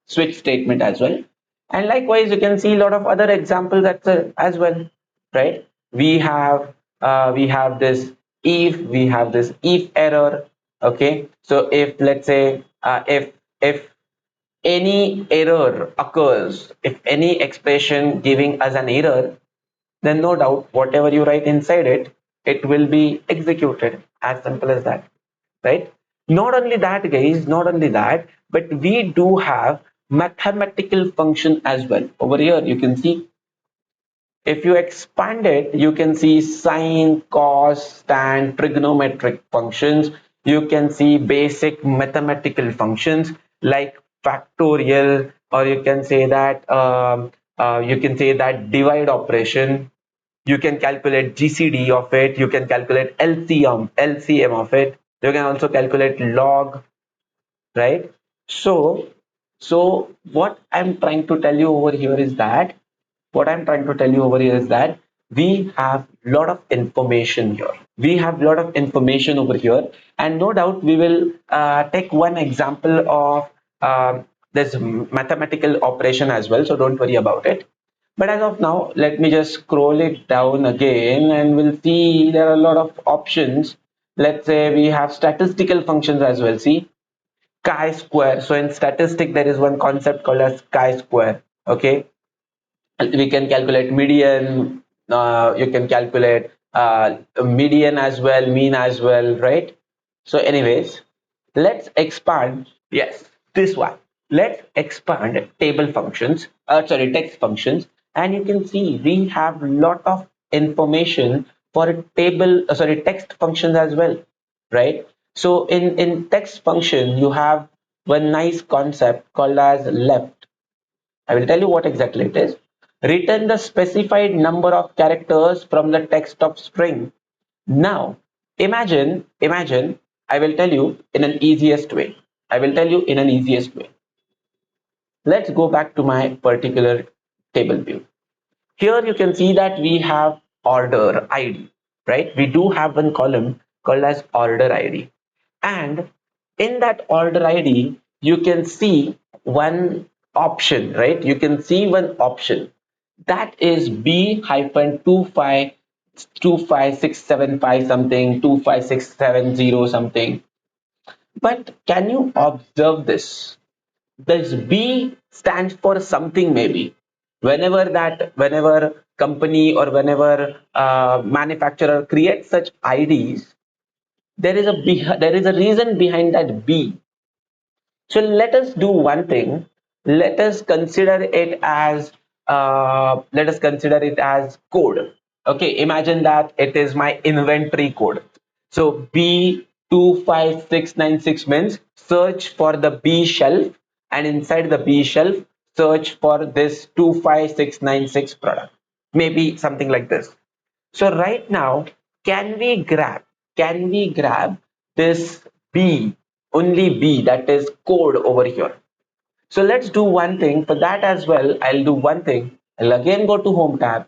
switch statement as well. And likewise, you can see a lot of other examples as well, right? We have this if error. Okay, so if let's say if any error occurs, if any expression giving us an error, then no doubt whatever you write inside it, it will be executed. As simple as that, right? Not only that, guys, not only that, but we do have mathematical function as well. Over here, you can see if you expand it, you can see sine, cos, tan, trigonometric functions. You can see basic mathematical functions like factorial, or you can say that divide operation. You can calculate GCD of it. You can calculate LCM of it. You can also calculate log, right? So what I'm trying to tell you over here is that we have a lot of information here. We have a lot of information over here, and no doubt we will take one example of this mathematical operation as well. So don't worry about it. But as of now, let me just scroll it down again, and we'll see there are a lot of options. Let's say we have statistical functions as well. See, chi-square. So in statistic, there is one concept called as chi-square. Okay, we can calculate median. You can calculate median as well, mean as well, right? So anyways, let's expand. Yes, this one. Let's expand table functions, sorry, text functions, and you can see we have lot of information for text functions as well, right? So in text function, you have one nice concept called as left. I will tell you what exactly it is. Return the specified number of characters from the text of string. Now, imagine, I will tell you in an easiest way. I will tell you in an easiest way. Let's go back to my particular table view. Here you can see that we have order ID, right? We do have one column called as order ID. And in that order ID, you can see one option, right? You can see one option. That is B hyphen 25675 something, 25670 something. But can you observe this? This B stands for something maybe. Whenever company or whenever manufacturer creates such IDs, there is a reason behind that B. So let us do one thing. Let us consider it as code. Okay, imagine that it is my inventory code. So B25696 means search for the B shelf, and inside the B shelf search for this 25696 product. Maybe something like this. So right now, can we grab can we grab this B, only B, that is code over here. So let's do one thing for that as well. I'll do one thing. I'll again go to home tab,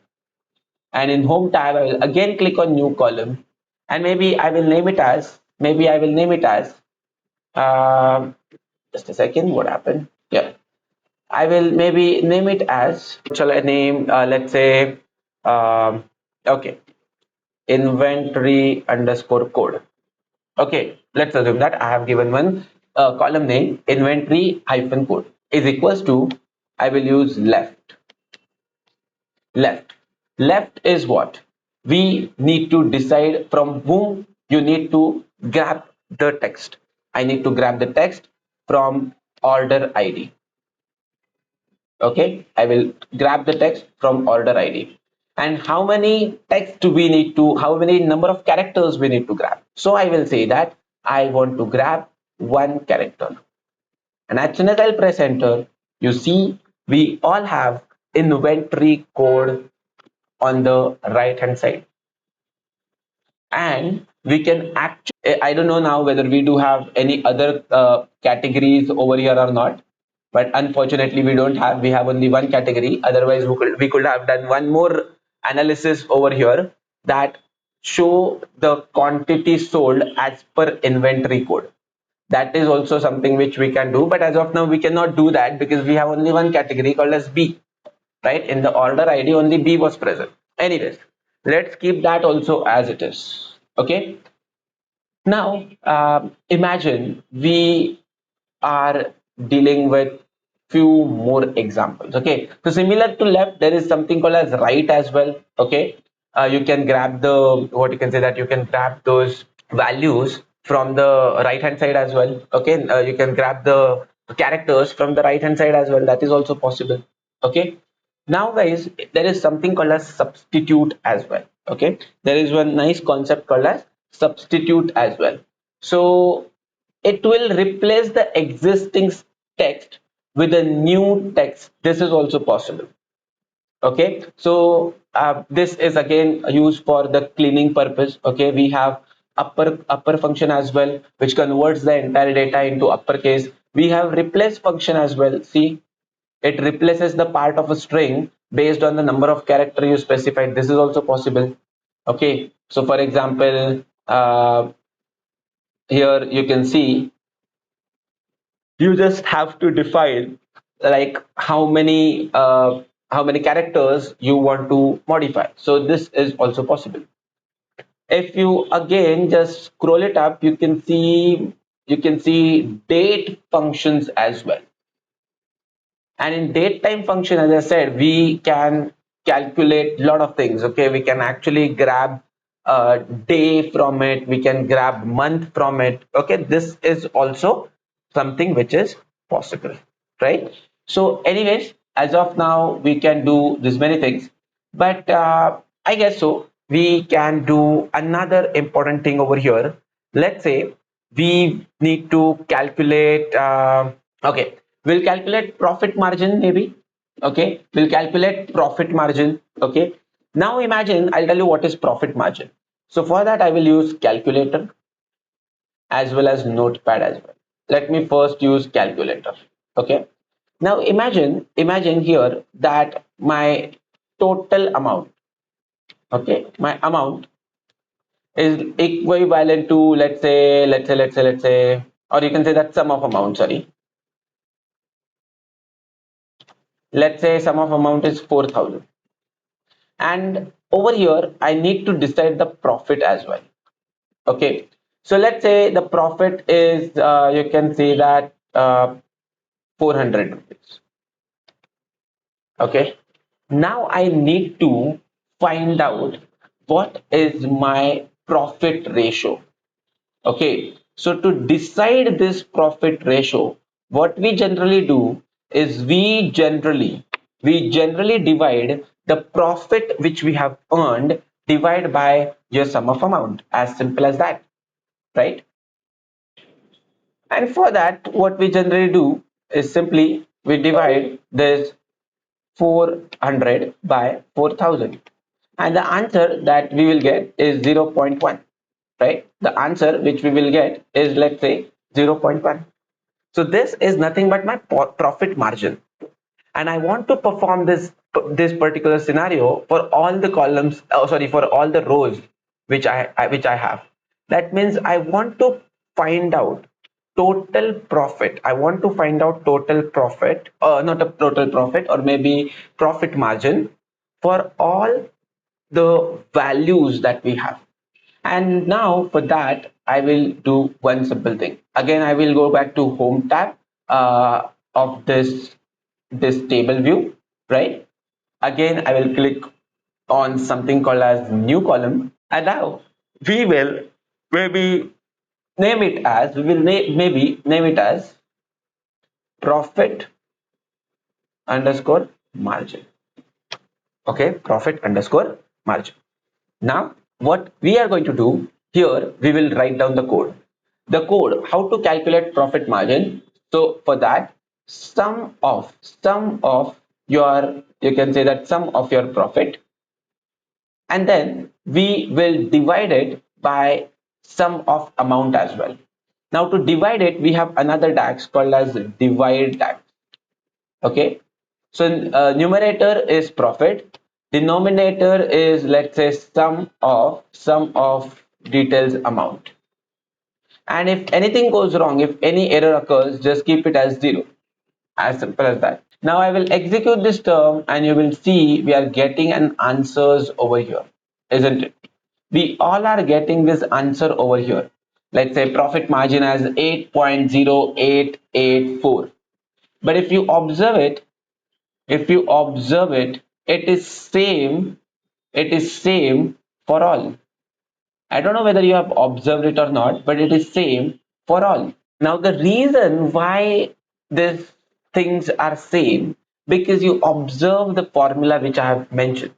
and in home tab I will again click on new column, and maybe I will name it as um, just a second, what happened? Yeah, I will maybe name it as, what shall I name? Let's say okay, inventory underscore code. Okay, let's assume that I have given one column name inventory hyphen code is equals to, I will use left. Left is what? We need to decide from whom you need to grab the text. I need to grab the text from order ID. Okay, I will grab the text from order ID. And how many text do we need to, how many number of characters we need to grab? So I will say that I want to grab one character. And as soon as I'll press enter, you see we all have inventory code on the right hand side. And we can actually, I don't know now whether we do have any other categories over here or not, but unfortunately we don't have, we have only one category. Otherwise we could have done one more analysis over here that show the quantity sold as per inventory code. That is also something which we can do, but as of now we cannot do that because we have only one category called as B, right? In the order ID only B was present. Anyways, let's keep that also as it is. Okay, now imagine we are dealing with few more examples. Okay, so similar to left, there is something called as right as well. Okay, you can grab the, what you can say, that you can grab those values from the right hand side as well. Okay, you can grab the characters from the right hand side as well. That is also possible. Okay, now guys, there is something called as substitute as well. Okay, there is one nice concept called as substitute as well. So it will replace the existing text with a new text. This is also possible. Okay, so this is again used for the cleaning purpose. Okay, we have upper function as well, which converts the entire data into uppercase. We have replace function as well. See, it replaces the part of a string based on the number of character you specified. This is also possible. Okay, so for example, here you can see you just have to define like how many characters you want to modify. So this is also possible. If you again just scroll it up, you can see date functions as well. And in date time function, as I said, we can calculate a lot of things. Okay, we can actually grab day from it, we can grab month from it. Okay, this is also something which is possible, right? So anyways, as of now we can do this many things, but I guess so we can do another important thing over here. Let's say we need to calculate okay, we'll calculate profit margin maybe. Okay, we'll calculate profit margin. Okay, now imagine, I'll tell you what is profit margin. So for that I will use calculator as well as notepad as well. Let me first use calculator. Okay, now imagine here that my total amount, okay, my amount is equivalent to, let's say, or you can say that sum of amount, sorry, let's say sum of amount is 4,000. And over here I need to decide the profit as well. Okay, so let's say the profit is you can say that 400 rupees. Okay, now I need to find out what is my profit ratio. Okay, so to decide this profit ratio, what we generally do is we generally divide the profit which we have earned divide by your sum of amount, as simple as that, right? And for that, what we generally do is simply we divide this 400 by 4000, and the answer that we will get is 0.1, right? The answer which we will get is, let's say, 0.1. So this is nothing but my profit margin, and I want to perform this particular scenario for all the columns, oh sorry, for all the rows which I have. That means I want to find out total profit. I want to find out total profit, not a total profit, or maybe profit margin for all the values that we have. And now for that, I will do one simple thing. Again, I will go back to home tab of this table view, right? Again, I will click on something called as new column, and now we will maybe maybe name it as profit underscore margin. Okay, profit underscore margin. Now, what we are going to do here, we will write down the code. The code, how to calculate profit margin. So for that, sum of your, you can say that sum of your profit, and then we will divide it by sum of amount as well. Now to divide it, we have another tax called as divide tax. Okay, so numerator is profit, denominator is, let's say, sum of details amount, and if anything goes wrong, if any error occurs, just keep it as 0, as simple as that. Now I will execute this term and you will see we are getting an answers over here, isn't it? We all are getting this answer over here. Let's say profit margin as 8.0884, but if you observe it, it is same for all. I don't know whether you have observed it or not, but it is same for all. Now the reason why these things are same, because you observe the formula which I have mentioned.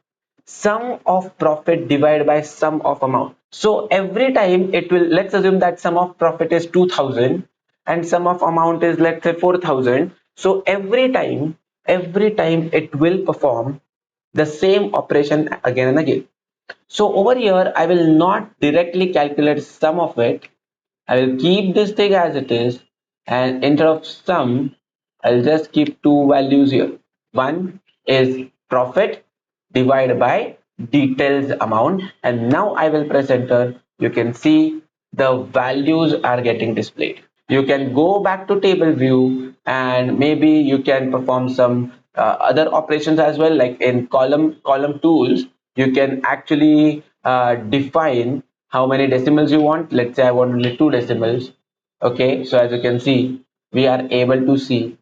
Sum of profit divided by sum of amount. So every time it will, let's assume that sum of profit is 2000 and sum of amount is, let's say, 4000. So every time it will perform the same operation again and again. So over here, I will not directly calculate sum of it. I will keep this thing as it is, and instead of sum, I'll just keep two values here. One is profit divided by details amount, and now I will press enter. You can see the values are getting displayed. You can go back to table view, and maybe you can perform some other operations as well, like in column tools. You can actually define how many decimals you want. Let's say I want only 2 decimals. Okay, so as you can see, we are able to see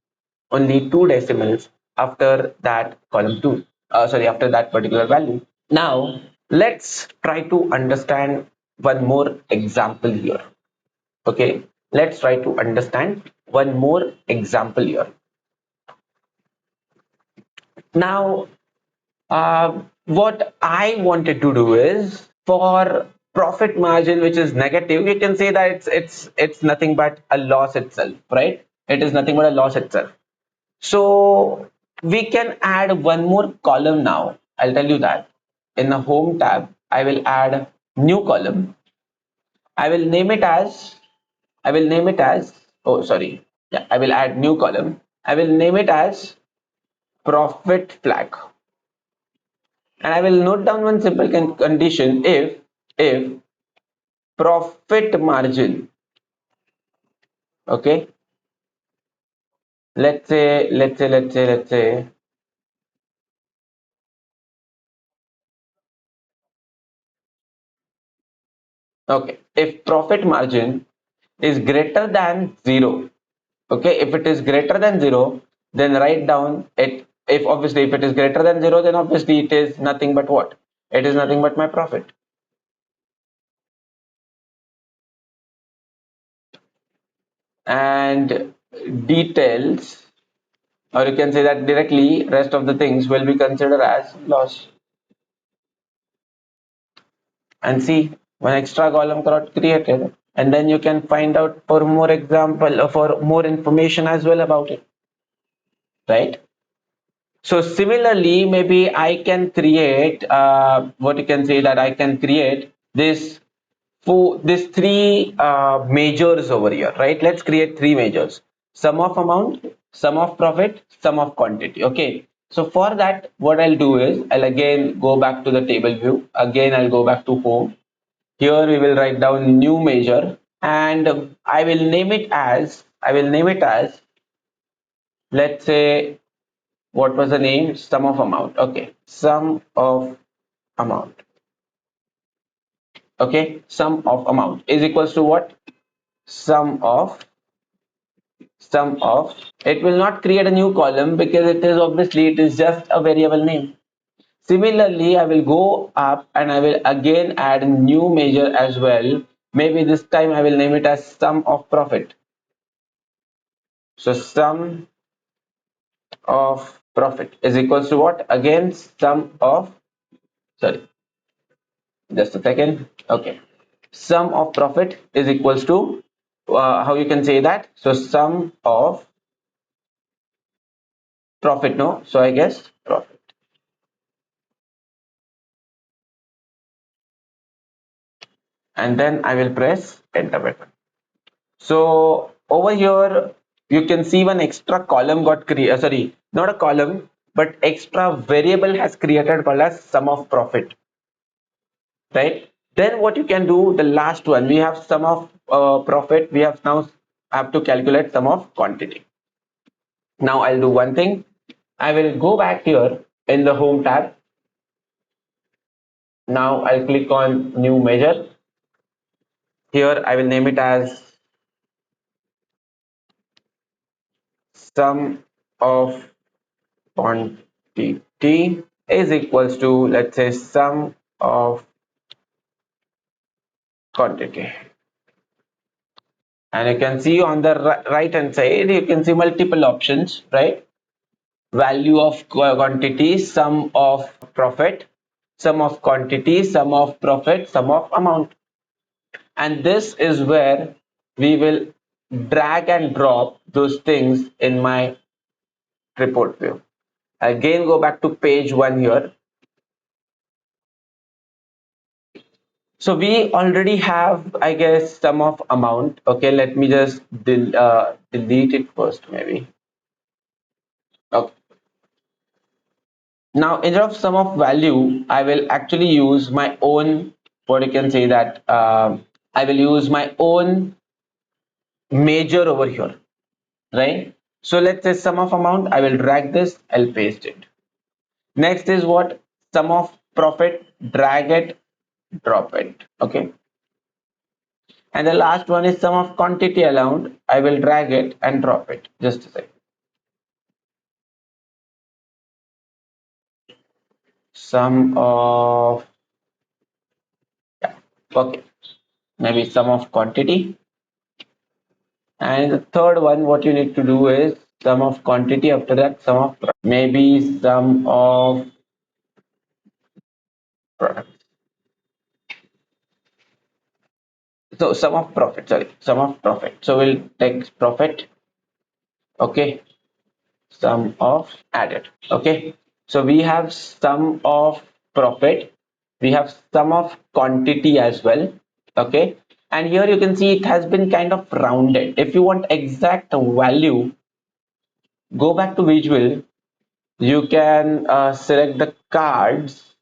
only 2 decimals after that column 2, sorry, after that particular value. Now let's try to understand one more example here. Okay, let's try to understand one more example here. Now what I wanted to do is, for profit margin which is negative, you can say that it's nothing but a loss itself, right? It is nothing but a loss itself. So we can add one more column now. I'll tell you that. In the home tab, I will add new column. I will name it as, oh sorry, yeah, I will add new column. I will name it as profit flag, and I will note down one simple condition. If profit margin, okay, let's say Okay, if profit margin is greater than zero, okay, if it is greater than zero, then write down it. If obviously if it is greater than zero, then obviously it is nothing but what? It is nothing but my profit. And details, or you can say that directly, rest of the things will be considered as loss. And see, one extra column got created, and then you can find out for more example or for more information as well about it, right? So similarly, maybe I can create what you can say that I can create this for this three majors over here, right? Let's create three majors: sum of amount, sum of profit, sum of quantity. Okay. So for that, what I'll do is I'll again go back to the table view. Again, I'll go back to home. Here we will write down new measure, and I will name it as, let's say, what was the name? Sum of amount. Okay, sum of amount. Okay, sum of amount is equals to what? Sum of sum of. It will not create a new column because it is just a variable name. Similarly, I will go up and I will again add a new measure as well. Maybe this time I will name it as sum of profit. So sum of profit is equals to what? Again, sum of, sorry, just a second. Okay, sum of profit is equals to, how you can say that? So sum of profit, no? So I guess profit. And then I will press enter button. So over here, you can see one extra column got created. Sorry, not a column, but extra variable has created called as sum of profit, right? Then what you can do, the last one, we have sum of profit. We have now have to calculate sum of quantity. Now I'll do one thing. I will go back here in the home tab. Now I'll click on new measure. Here I will name it as sum of quantity is equals to, let's say, sum of quantity. And you can see on the right hand side, you can see multiple options, right? Value of quantity, sum of profit, sum of quantity, sum of profit, sum of amount. And this is where we will drag and drop those things in my report view. Again, go back to page one here. So we already have, I guess, sum of amount. Okay, let me just delete it first, maybe. Okay. Now, instead of sum of value, I will actually use my own, what you can say that, I will use my own major over here, right? So let's say sum of amount, I will drag this, I'll paste it. Next is what? Sum of profit, drag it, drop it. Okay. And the last one is sum of quantity allowed. I will drag it and drop it. Just a second. Sum of, yeah, okay, maybe sum of quantity. And the third one, what you need to do is sum of quantity. After that, sum of maybe sum of product. So sum of profit, sorry, sum of profit. So we'll take profit. Okay, sum of added. Okay, so we have sum of profit, we have sum of quantity as well. Okay, and here you can see it has been kind of rounded. If you want exact value, go back to visual. You can select the cards.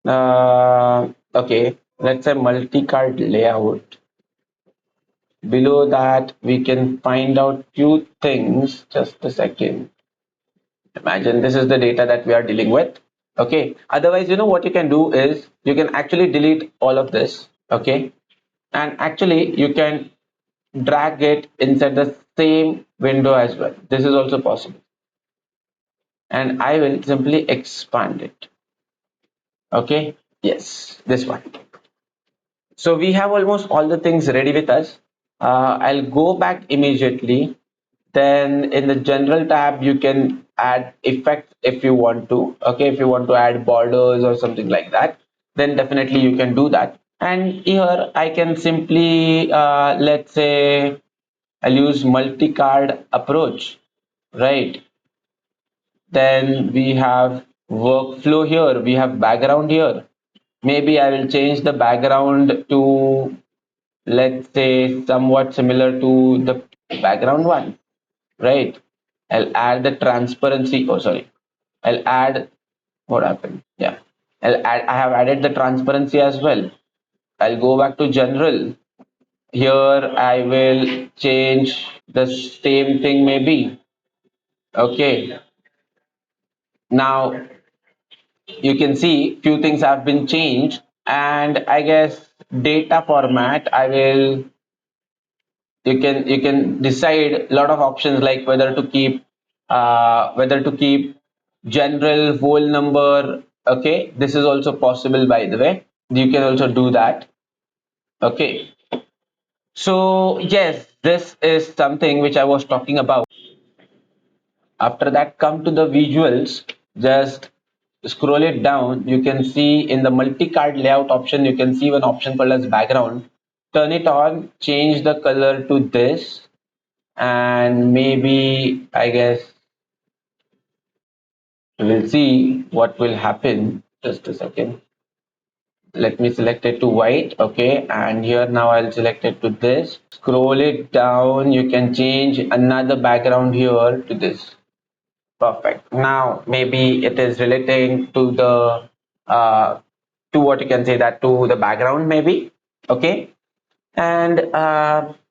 Okay, let's say multi-card layout. Below that we can find out few things. Just a second. Imagine this is the data that we are dealing with. Okay, otherwise, what you can do is you can actually delete all of this. Okay, and actually you can drag it inside the same window as well. This is also possible, and I will simply expand it. Okay, yes, this one. So we have almost all the things ready with us. I'll go back immediately. Then in the general tab, you can add effects if you want to. Okay, if you want to add borders or something like that, then definitely you can do that. And here I can simply, let's say, I'll use multi-card approach, right? Then we have workflow here. We have background here. Maybe I will change the background to, let's say, somewhat similar to the background one, right? I'll add the transparency. Oh, sorry. I'll add what happened. Yeah. I have added the transparency as well. I'll go back to general. Here I will change the same thing maybe. Okay. Now you can see few things have been changed, and I guess data format I will, you can decide a lot of options like whether to keep general whole number. Okay, this is also possible, by the way. You can also do that. Okay, so yes, this is something which I was talking about. After that, come to the visuals. Just scroll it down. You can see in the multi-card layout option, you can see one option called as background. Turn it on, change the color to this, and maybe I guess we'll see what will happen. Just a second. Let me select it to white. Okay, and here now I'll select it to this. Scroll it down. You can change another background here to this. Perfect. Now maybe it is relating to the to what you can say that to the background maybe. Okay, and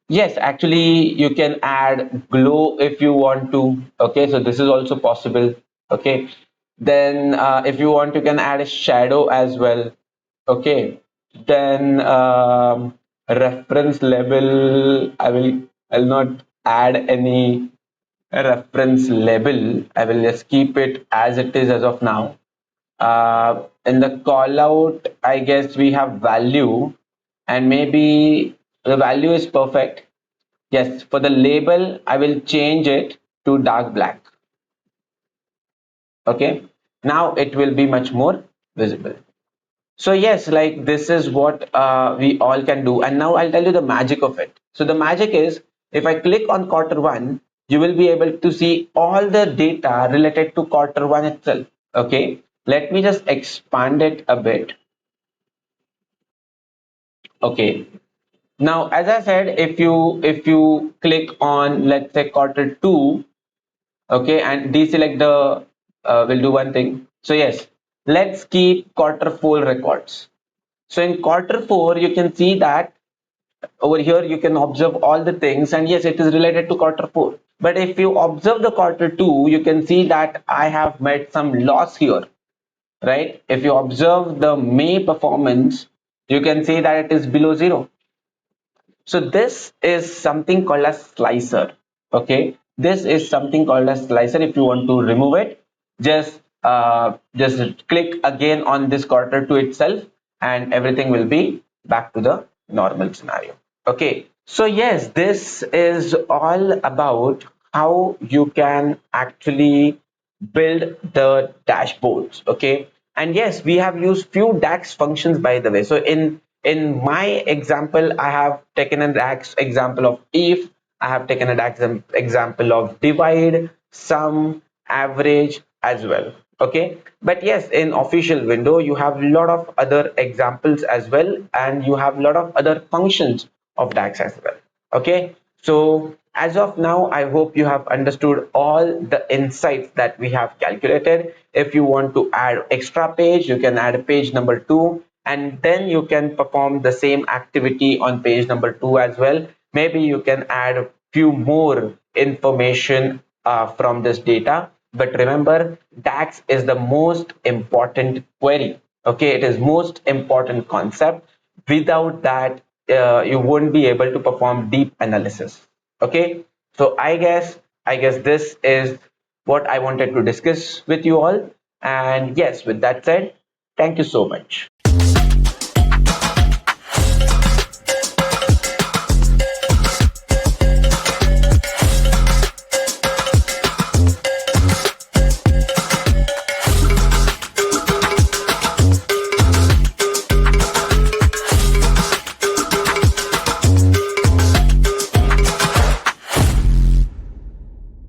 yes, actually you can add glow if you want to. Okay, so this is also possible. Okay, then if you want, you can add a shadow as well. Okay, then reference label, I'll not add any reference label. I will just keep it as it is as of now. In the call out, I guess we have value, and maybe the value is perfect. Yes, for the label, I will change it to dark black. Okay, now it will be much more visible. So yes, like this is what we all can do. And now I'll tell you the magic of it. So the magic is, if I click on quarter one, you will be able to see all the data related to quarter one itself. Okay, let me just expand it a bit. Okay, now as I said, if you click on, let's say, quarter two, okay, and deselect the, we'll do one thing. So yes, let's keep quarter four records. So in quarter four, you can see that over here you can observe all the things, and yes, it is related to quarter four. But if you observe the quarter two, you can see that I have made some loss here, right? If you observe the May performance, you can see that it is below zero. So this is something called a slicer. Okay, this is something called a slicer. If you want to remove it, just click again on this quarter two itself, and everything will be back to the normal scenario. Okay, so yes, this is all about how you can actually build the dashboards. Okay, and yes, we have used few DAX functions, by the way. So in my example, I have taken a DAX example of if, I have taken a DAX example of divide, sum, average as well. Okay, but yes, in official window you have a lot of other examples as well, and you have a lot of other functions of DAX as well. Okay, so as of now, I hope you have understood all the insights that we have calculated. If you want to add extra page, you can add a page number 2, and then you can perform the same activity on page number 2 as well. Maybe you can add a few more information from this data. But remember, DAX is the most important query. Okay, it is most important concept. Without that, you won't be able to perform deep analysis. Okay, so I guess this is what I wanted to discuss with you all. And yes, with that said, thank you so much.